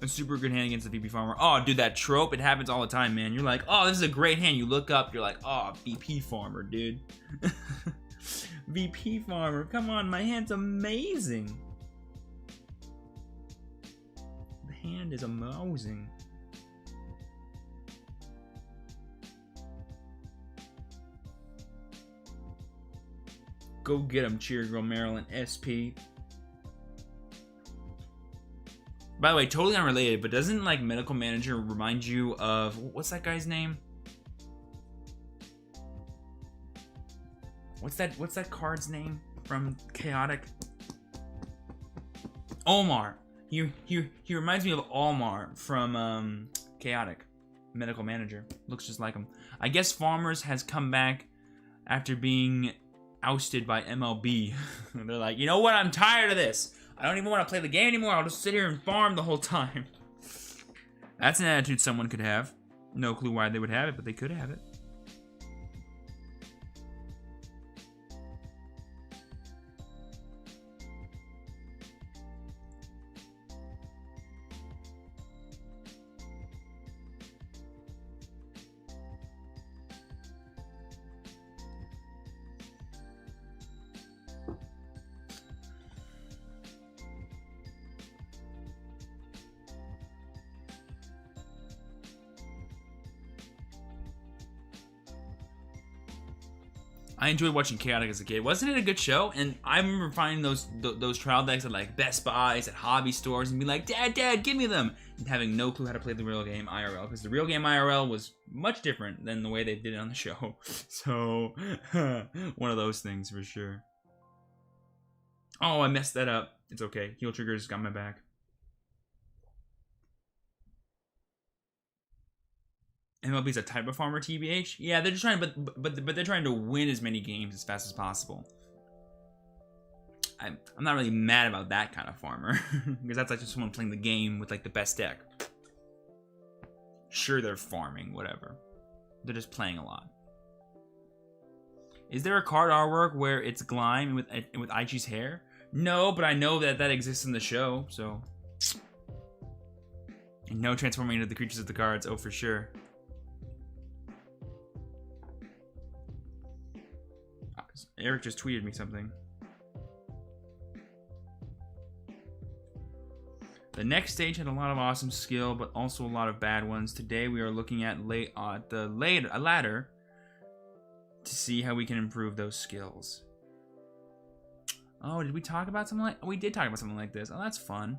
A super good hand against the VP farmer. Oh, dude, that trope, it happens all the time, man. You're like, oh, this is a great hand. You look up, you're like, oh, VP farmer, dude. VP farmer, come on, my hand's amazing. The hand is amazing. Go get him, Cheer Girl Maryland SP. By the way, totally unrelated, but doesn't like Medical Manager remind you of what's that guy's name? What's that card's name from Chaotic? Omar. He reminds me of Omar from Chaotic. Medical Manager. Looks just like him. I guess Farmers has come back after being ousted by MLB. They're like, you know what? I'm tired of this. I don't even want to play the game anymore. I'll just sit here and farm the whole time. That's an attitude someone could have. No clue why they would have it, but they could have it. I enjoyed watching Chaotic as a kid. Wasn't it a good show? And I remember finding those trial decks at like Best Buys, at hobby stores, and be like, Dad, give me them! And having no clue how to play the real game IRL, because the real game IRL was much different than the way they did it on the show. So, one of those things for sure. Oh, I messed that up. It's okay. Heal Trigger's got my back. MLB's a type of farmer, TBH. Yeah, they're just trying, but they're trying to win as many games as fast as possible. I'm not really mad about that kind of farmer, because that's like just someone playing the game with like the best deck. Sure, they're farming, whatever. They're just playing a lot. Is there a card artwork where it's Glime with Aichi's hair? No, but I know that exists in the show, so. And no transforming into the creatures of the cards. Oh, for sure. Eric just tweeted me something. The next stage had a lot of awesome skill, but also a lot of bad ones. Today we are looking at a ladder to see how we can improve those skills. Oh, did we talk about something like? We did talk about something like this. Oh, that's fun.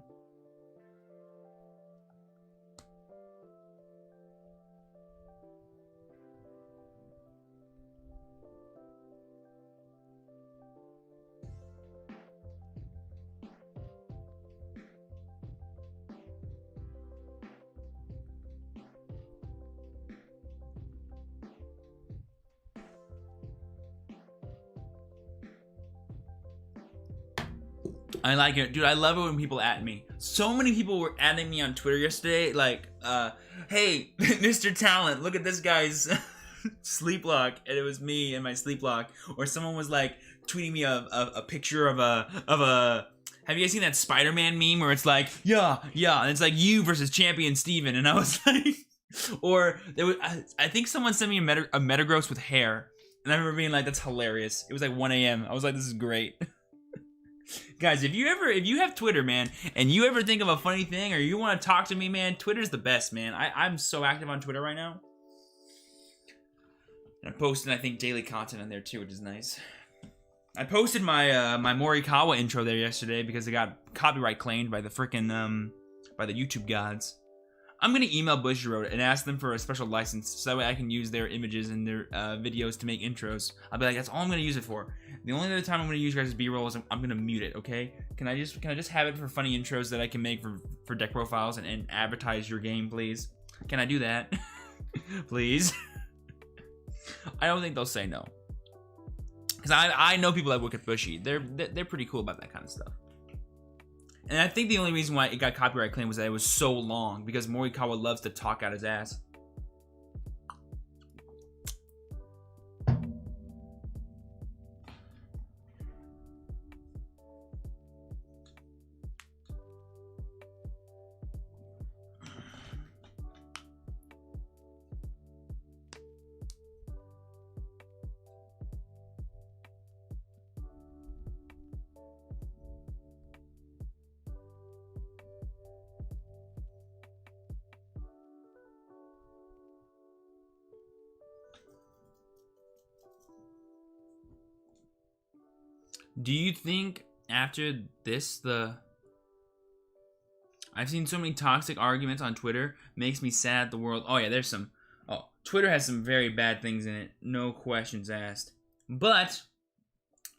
I like it. Dude, I love it when people at me. So many people were adding me on Twitter yesterday, like, hey, Mr. Talent, look at this guy's sleep lock. And it was me and my sleep lock. Or someone was like tweeting me a picture of a have you guys seen that Spider-Man meme where it's like, yeah, and it's like you versus Truechampionsteven, and I was like, or there was, I think someone sent me a Metagross with hair, and I remember being like, that's hilarious. It was like 1 a.m. I was like, this is great. Guys, if you have Twitter, man, and you ever think of a funny thing or you want to talk to me, man, Twitter's the best, man. I'm so active on Twitter right now. And I'm posting, I think, daily content on there too, which is nice. I posted my my Morikawa intro there yesterday because it got copyright claimed by the frickin' by the YouTube gods. I'm gonna email Bushiroad and ask them for a special license so that way I can use their images and their videos to make intros. I'll be like, that's all I'm gonna use it for. The only other time I'm gonna use you guys' B-roll is I'm gonna mute it, okay? Can I just have it for funny intros that I can make for deck profiles and advertise your game, please? Can I do that? Please? I don't think they'll say no. Cause I know people that work at Bushy. They're pretty cool about that kind of stuff. And I think the only reason why it got copyright claim was that it was so long, because Morikawa loves to talk out his ass. Do you think after this, I've seen so many toxic arguments on Twitter, makes me sad the world. Oh yeah, there's some, Twitter has some very bad things in it, no questions asked. But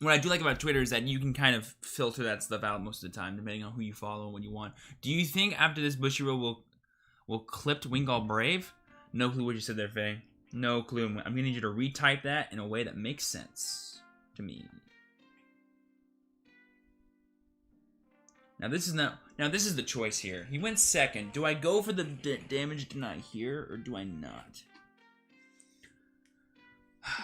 what I do like about Twitter is that you can kind of filter that stuff out most of the time, depending on who you follow and what you want. Do you think after this Bushiroad will clip Wingull Brave? No clue what you said there, Faye. No clue. I'm gonna need you to retype that in a way that makes sense to me. Now this is the choice here. He went second. Do I go for the damage deny here, or do I not?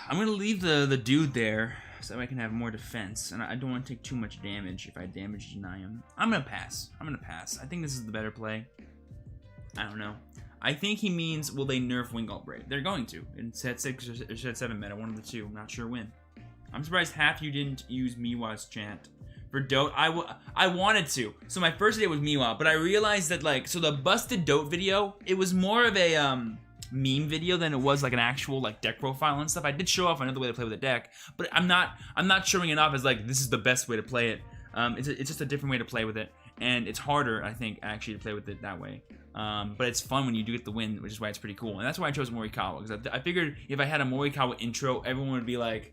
I'm gonna leave the dude there so I can have more defense, and I don't want to take too much damage if I damage deny him. I'm gonna pass. I think this is the better play. I don't know. I think he means, will they nerf Wingull Brave? They're going to. In set 6 or set 7 meta, one of the two. I'm not sure when. I'm surprised half you didn't use Miwa's chant. For DOTE, I wanted to. So my first idea was Miwa, but I realized that, like, so the busted DOTE video, it was more of a meme video than it was like an actual like deck profile and stuff. I did show off another way to play with a deck, but I'm not showing it off as like this is the best way to play it. It's just a different way to play with it, and it's harder, I think, actually to play with it that way. But it's fun when you do get the win, which is why it's pretty cool. And that's why I chose Morikawa, because I figured if I had a Morikawa intro, everyone would be like,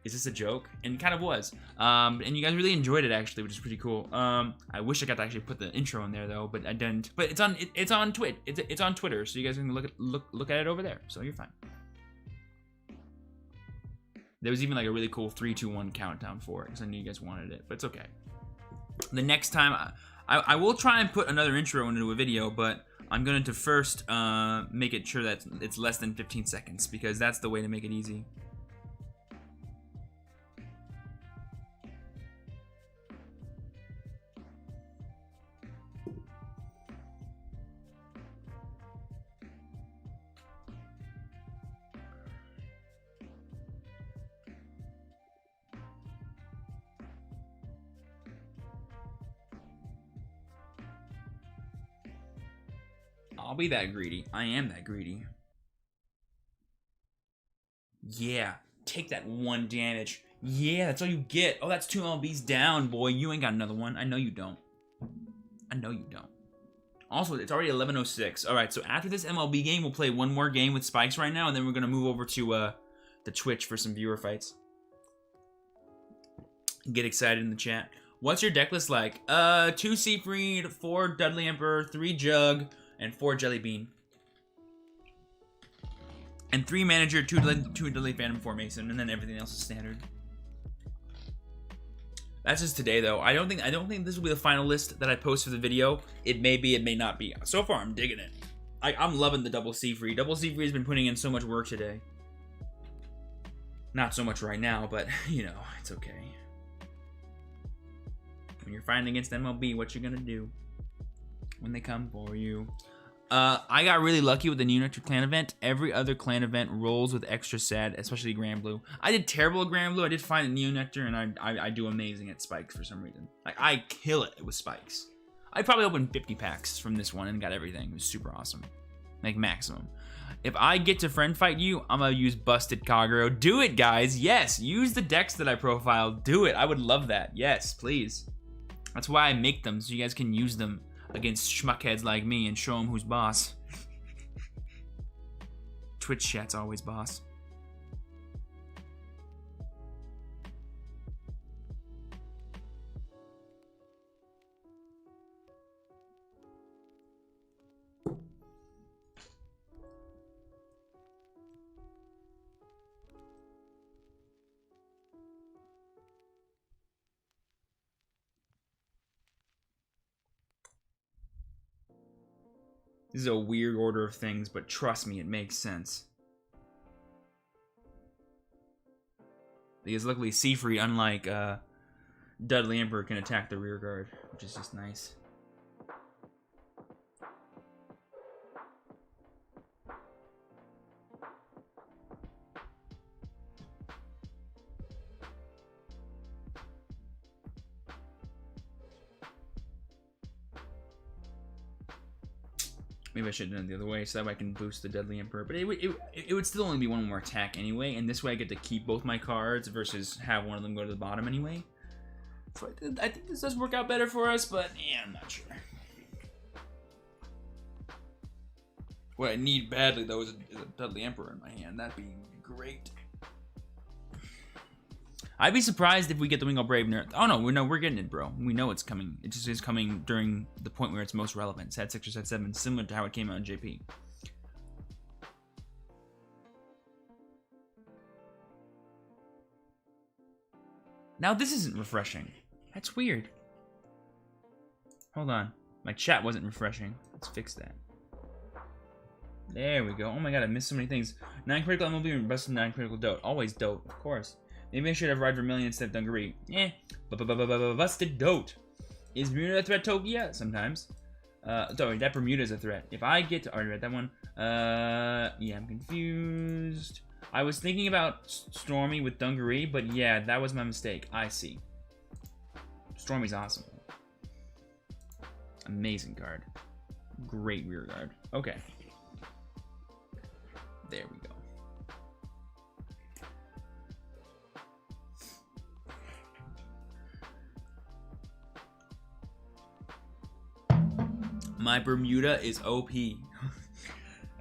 is this a joke? And it kind of was. And you guys really enjoyed it, actually, which is pretty cool. I wish I got to actually put the intro in there, though, but I didn't. But it's on Twitter, so you guys can look at it over there, so you're fine. There was even like a really cool 3, 2, 1 countdown for it, because I knew you guys wanted it, but it's okay. The next time, I will try and put another intro into a video, but I'm going to first make it sure that it's less than 15 seconds, because that's the way to make it easy. I'll be that greedy. I am that greedy. Yeah, take that 1 damage. Yeah, that's all you get. Oh, that's 2 LBs down, boy. You ain't got another one. I know you don't. I know you don't. Also, it's already 11:06. All right, so after this MLB game, we'll play one more game with Spikes right now, and then we're going to move over to the Twitch for some viewer fights. Get excited in the chat. What's your deck list like? 2 Seafried, 4 Dudley Emperor, 3 Jug, and 4 Jelly Bean. And 3 Manager, 2 Dudley Phantom, 4 Mason, and then everything else is standard. That's just today, though. I don't think this will be the final list that I post for the video. It may be, it may not be. So far, I'm digging it. I'm loving the double Seafried. Double Seafried has been putting in so much work today. Not so much right now, but, you know, it's okay. When you're fighting against MLB, what you gonna do when they come for you? I got really lucky with the New Nectar clan event. Every other clan event rolls with extra sad, especially Grand Blue. I did terrible at Grand Blue. I did fine at Neo Nectar, and I do amazing at Spikes for some reason. Like, I kill it with Spikes. I probably opened 50 packs from this one and got everything. It was super awesome. Like, maximum. If I get to friend fight you, I'm gonna use Busted Kagero. Do it, guys. Yes, use the decks that I profiled. Do it. I would love that. Yes, please. That's why I make them, so you guys can use them against schmuckheads like me and show them who's boss. Twitch chat's always boss. This is a weird order of things, but trust me, it makes sense. Because luckily, Seafried, unlike Dudley Emperor, can attack the rear guard, which is just nice. Maybe I should have done it the other way, so that way I can boost the Deadly Emperor. But it would still only be one more attack anyway, and this way I get to keep both my cards versus have one of them go to the bottom anyway. So I think this does work out better for us, but yeah, I'm not sure. What I need badly, though, is a Deadly Emperor in my hand. That'd be great. I'd be surprised if we get the Wingull Brave nerf. Oh no, we're getting it, bro. We know it's coming. It just is coming during the point where it's most relevant. Set 6 or set 7, similar to how it came out in JP. Now this isn't refreshing. That's weird. Hold on. My chat wasn't refreshing. Let's fix that. There we go. Oh my god, I missed so many things. 9 critical MLB and busted 9 critical DOTE. Always DOTE, of course. Maybe I should have Ride Vermilion instead of Dungaree. Eh. Busted DOTE. Is Bermuda a threat, Toki? Yeah, sometimes. Sorry, that Bermuda is a threat. If I get to... already read that one. Yeah, I'm confused. I was thinking about Stormy with Dungaree, but yeah, that was my mistake. I see. Stormy's awesome. Amazing card. Great rear guard. Okay. There we go. My Bermuda is OP.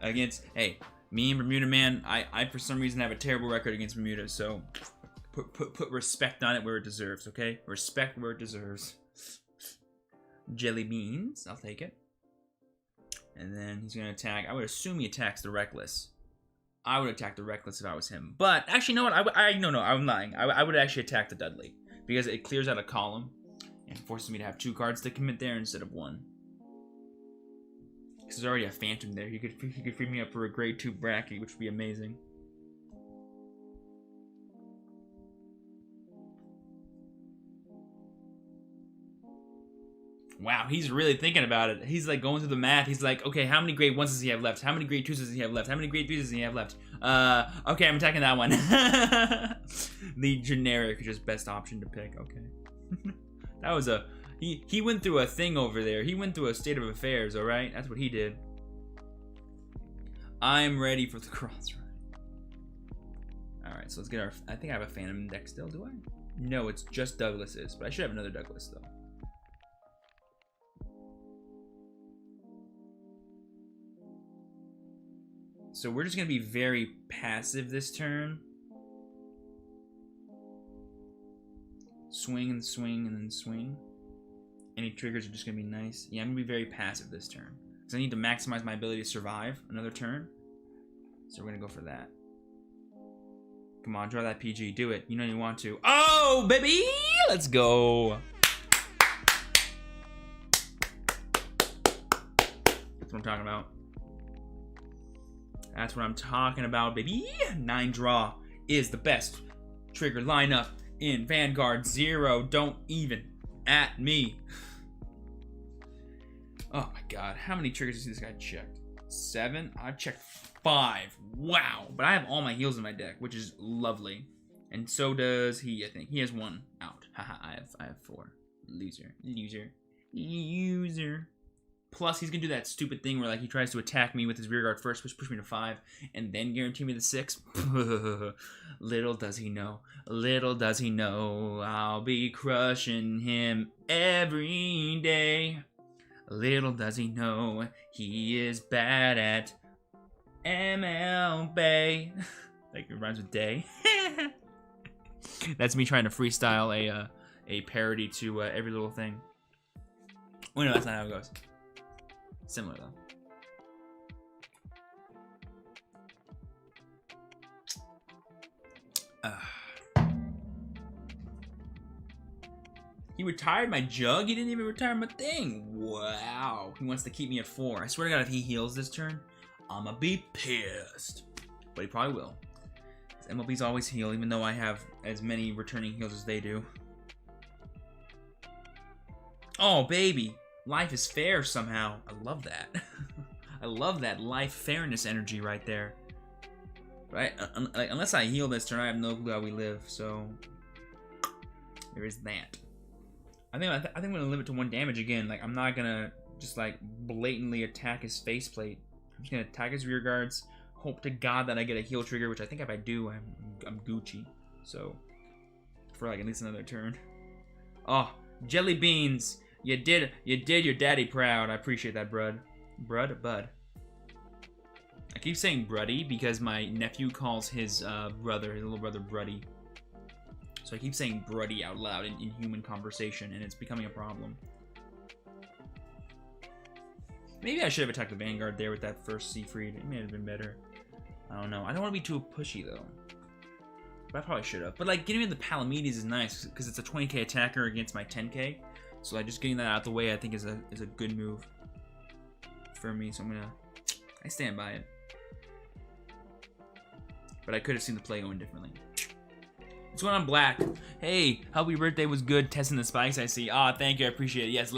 Against, hey, me and Bermuda, man, I for some reason have a terrible record against Bermuda, so put respect on it where it deserves, okay? Respect where it deserves. Jelly beans, I'll take it. And then he's gonna attack. I would assume he attacks the Reckless. I would attack the Reckless if I was him. But actually, you know what? No, I'm lying. I would actually attack the Dudley because it clears out a column and forces me to have 2 cards to commit there instead of 1. Because there's already a Phantom there. He could free me up for a grade 2 bracket, which would be amazing. Wow, he's really thinking about it. He's like going through the math. He's like, okay, how many grade 1s does he have left? How many grade 2s does he have left? How many grade 3s does he have left? Okay, I'm attacking that one. The generic, just best option to pick. Okay. That was a... He went through a thing over there. He went through a state of affairs, alright? That's what he did. I'm ready for the cross run. Alright, so let's get our... I think I have a Phantom deck still, do I? No, it's just Douglas's, but I should have another Douglas, though. So we're just going to be very passive this turn. Swing and swing and then swing. Any triggers are just going to be nice. Yeah, I'm going to be very passive this turn. Because I need to maximize my ability to survive another turn. So we're going to go for that. Come on, draw that PG. Do it. You know you want to. Oh, baby! Let's go. That's what I'm talking about. That's what I'm talking about, baby. 9 draw is the best trigger lineup in Vanguard 0. Don't even at me. Oh my god. How many triggers does this guy checked? 7? I've checked 5. Wow. But I have all my heals in my deck, which is lovely. And so does he, I think. He has 1 out. Haha, I have 4. Loser. Plus, he's gonna do that stupid thing where like he tries to attack me with his rear guard first, push me to 5, and then guarantee me the 6. Little does he know. Little does he know. I'll be crushing him every day. Little does he know. He is bad at MLB. Like it rhymes with day. That's me trying to freestyle a parody to every little thing. Oh no, that's not how it goes. Similar though. He retired my jug? He didn't even retire my thing. Wow. He wants to keep me at 4. I swear to God, if he heals this turn, I'ma be pissed. But he probably will. MLBs always heal, even though I have as many returning heals as they do. Oh, baby. Life is fair somehow. I love that. I love that life fairness energy right there. Right? Unless I heal this turn, I have no clue how we live. So there is that. I think I'm gonna limit to 1 damage again. Like I'm not gonna just like blatantly attack his faceplate. I'm just gonna attack his rear guards. Hope to God that I get a heal trigger, which I think if I do, I'm Gucci. So for like at least another turn. Oh, jelly beans. You did your daddy proud. I appreciate that, Bud. Bud. I keep saying Bruddy because my nephew calls his brother, his little brother, Bruddy. So I keep saying Bruddy out loud in human conversation, and it's becoming a problem. Maybe I should have attacked the Vanguard there with that first Siegfried. It may have been better. I don't know. I don't want to be too pushy, though. But I probably should have. But, like, getting rid of the Palamedes is nice, because it's a 20k attacker against my 10k. So like just getting that out of the way I think is a good move for me, so I stand by it. But I could have seen the play going differently. What's going on, Black? Hey, happy birthday was good. Testing the spikes, I see. Ah, thank you, I appreciate it.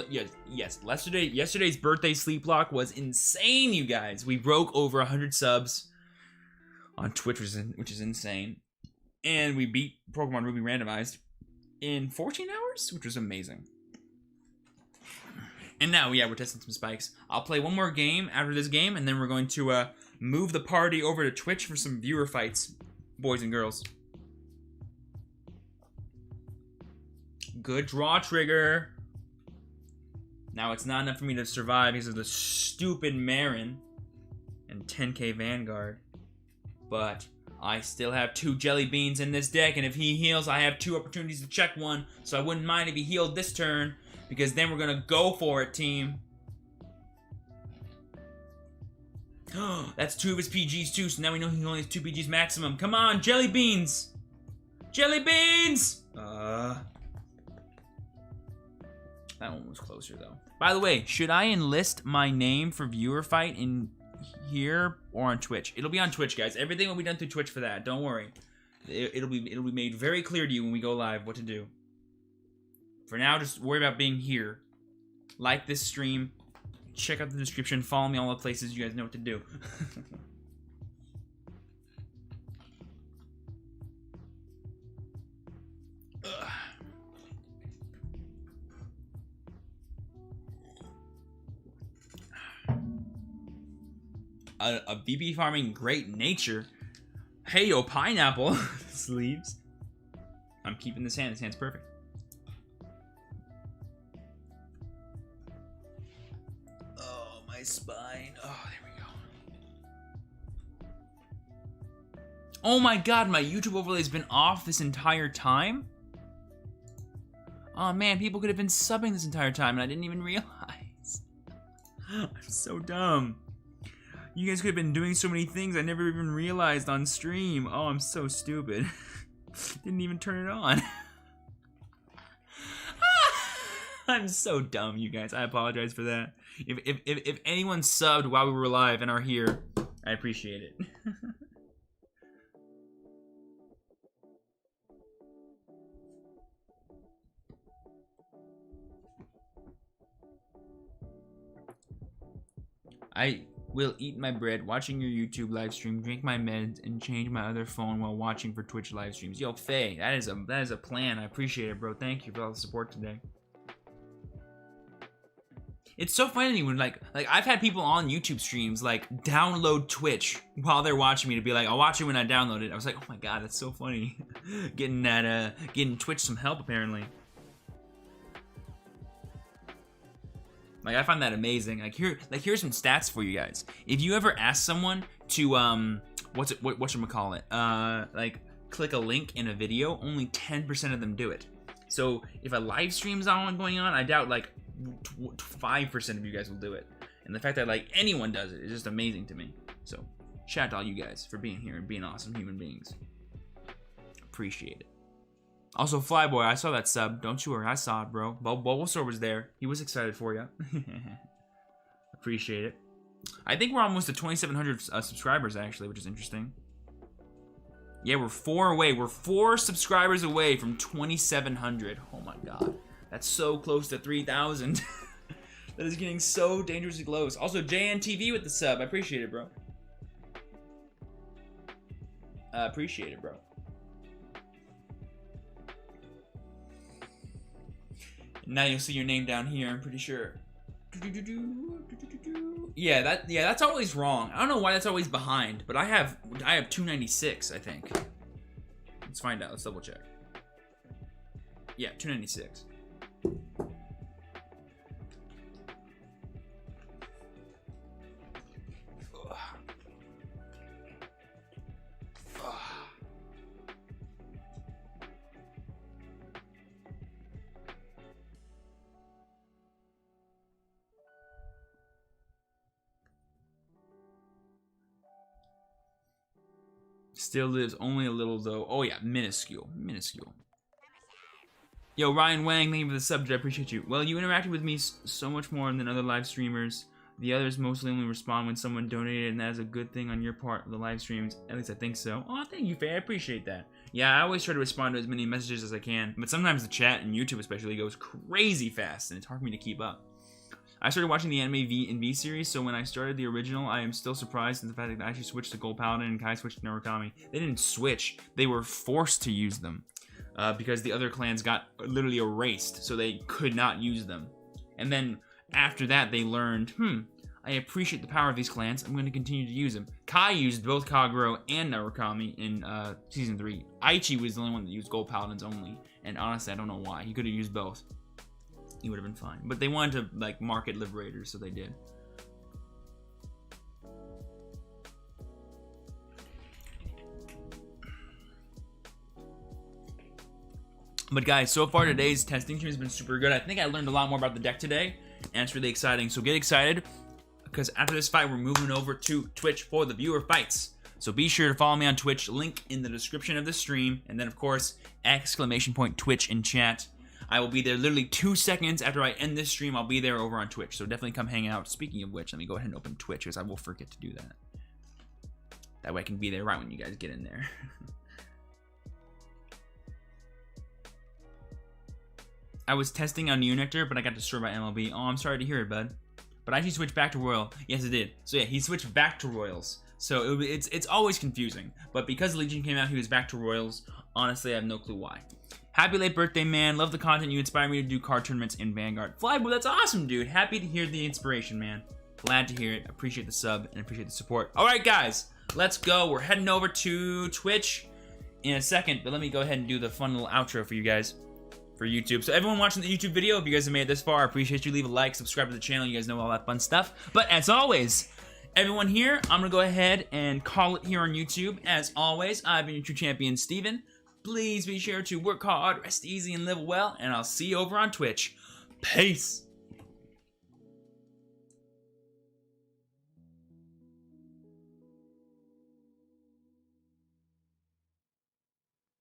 Yes. Yesterday's birthday sleep block was insane, you guys. We broke over 100 subs on Twitch, which is insane. And we beat Pokemon Ruby randomized in 14 hours, which was amazing. And now, yeah, we're testing some spikes. I'll play one more game after this game, and then we're going to move the party over to Twitch for some viewer fights, boys and girls. Good draw trigger. Now it's not enough for me to survive because of the stupid Marin and 10k Vanguard. But I still have 2 jelly beans in this deck, and if he heals, I have 2 opportunities to check one, so I wouldn't mind if he healed this turn, because then we're gonna go for it, team. That's 2 of his PGs too, so now we know he only has 2 PGs maximum. Come on, jelly beans! Jelly beans! That one was closer though. By the way, should I enlist my name for viewer fight in here or on Twitch? It'll be on Twitch, guys. Everything will be done through Twitch for that. Don't worry. It'll be made very clear to you when we go live what to do. For now, just worry about being here. Like this stream. Check out the description. Follow me all the places. You guys know what to do. A VP farming great nature. Hey yo, pineapple sleeves. I'm keeping this hand. This hand's perfect. Oh, my spine. Oh, there we go. Oh my god, my YouTube overlay's been off this entire time? Oh man, people could have been subbing this entire time and I didn't even realize. I'm so dumb. You guys could have been doing so many things I never even realized on stream. Oh, I'm so stupid. Didn't even turn it on. I'm so dumb, you guys. I apologize for that. If anyone subbed while we were live and are here, I appreciate it. I will eat my bread, watching your YouTube live stream, drink my meds, and change my other phone while watching for Twitch live streams. Yo, Faye, that is a plan. I appreciate it, bro. Thank you for all the support today. It's so funny when like I've had people on YouTube streams like download Twitch while they're watching me to be like, I'll watch it when I download it. I was like, oh my god, that's so funny. Getting Twitch some help apparently. Like, I find that amazing. Here's some stats for you guys. If you ever ask someone to, whatchamacallit, click a link in a video, only 10% of them do it. So, if a live stream's going on, I doubt, 5% of you guys will do it. And the fact that, anyone does it is just amazing to me. So, shout out to all you guys for being here and being awesome human beings. Appreciate it. Also, Flyboy, I saw that sub. Don't you worry, I saw it, bro. Bulbasaur was there. He was excited for you. Appreciate it. I think we're almost at 2,700 subscribers, actually, which is interesting. Yeah, we're 4 away. We're 4 subscribers away from 2,700. Oh my god. That's so close to 3,000. That is getting so dangerously close. Also, JNTV with the sub. I appreciate it, bro. Appreciate it, bro. Now you'll see your name down here, I'm pretty sure. Yeah, that's always wrong. I don't know why that's always behind, but I have 296, I think. Let's find out. Let's double check. Yeah, 296. Still lives only a little though. Oh yeah, minuscule. Yo, Ryan Wang, thank you for the subject. I appreciate you. Well, you interacted with me so much more than other live streamers. The others mostly only respond when someone donated, and that is a good thing on your part of the live streams. At least I think so. Oh, thank you, Faye. I appreciate that. Yeah, I always try to respond to as many messages as I can, but sometimes the chat and YouTube especially goes crazy fast, and it's hard for me to keep up. I started watching the anime V series, so when I started the original, I am still surprised at the fact that I actually switched to Gold Paladin and Kai switched to Narukami. They didn't switch, they were forced to use them. Because the other clans got literally erased, so they could not use them. And then, after that, they learned, I appreciate the power of these clans. I'm going to continue to use them. Kai used both Kagero and Narukami in Season 3. Aichi was the only one that used Gold Paladins only. And honestly, I don't know why. He could have used both. He would have been fine. But they wanted to, like, market Liberators, so they did. But guys, so far today's testing stream has been super good. I think I learned a lot more about the deck today, and it's really exciting. So get excited, because after this fight, we're moving over to Twitch for the viewer fights. So be sure to follow me on Twitch, link in the description of the stream, and then of course, !Twitch in chat. I will be there literally 2 seconds after I end this stream. I'll be there over on Twitch, so definitely come hang out. Speaking of which, let me go ahead and open Twitch, because I will forget to do that. That way I can be there right when you guys get in there. I was testing on Unectar, but I got destroyed by MLB. Oh, I'm sorry to hear it, bud. But I actually switched back to Royal. Yes, it did. So yeah, he switched back to Royals. So it's always confusing. But because Legion came out, he was back to Royals. Honestly, I have no clue why. Happy late birthday, man. Love the content. You inspire me to do card tournaments in Vanguard. Flyboy, that's awesome, dude. Happy to hear the inspiration, man. Glad to hear it. Appreciate the sub and appreciate the support. All right, guys. Let's go. We're heading over to Twitch in a second. But let me go ahead and do the fun little outro for you guys. For YouTube. So everyone watching the YouTube video, if you guys have made it this far, I appreciate you. Leave a like, subscribe to the channel. You guys know all that fun stuff. But as always, everyone here, I'm going to go ahead and call it here on YouTube. As always, I've been your Truechampionsteven. Please be sure to work hard, rest easy, and live well. And I'll see you over on Twitch. Peace.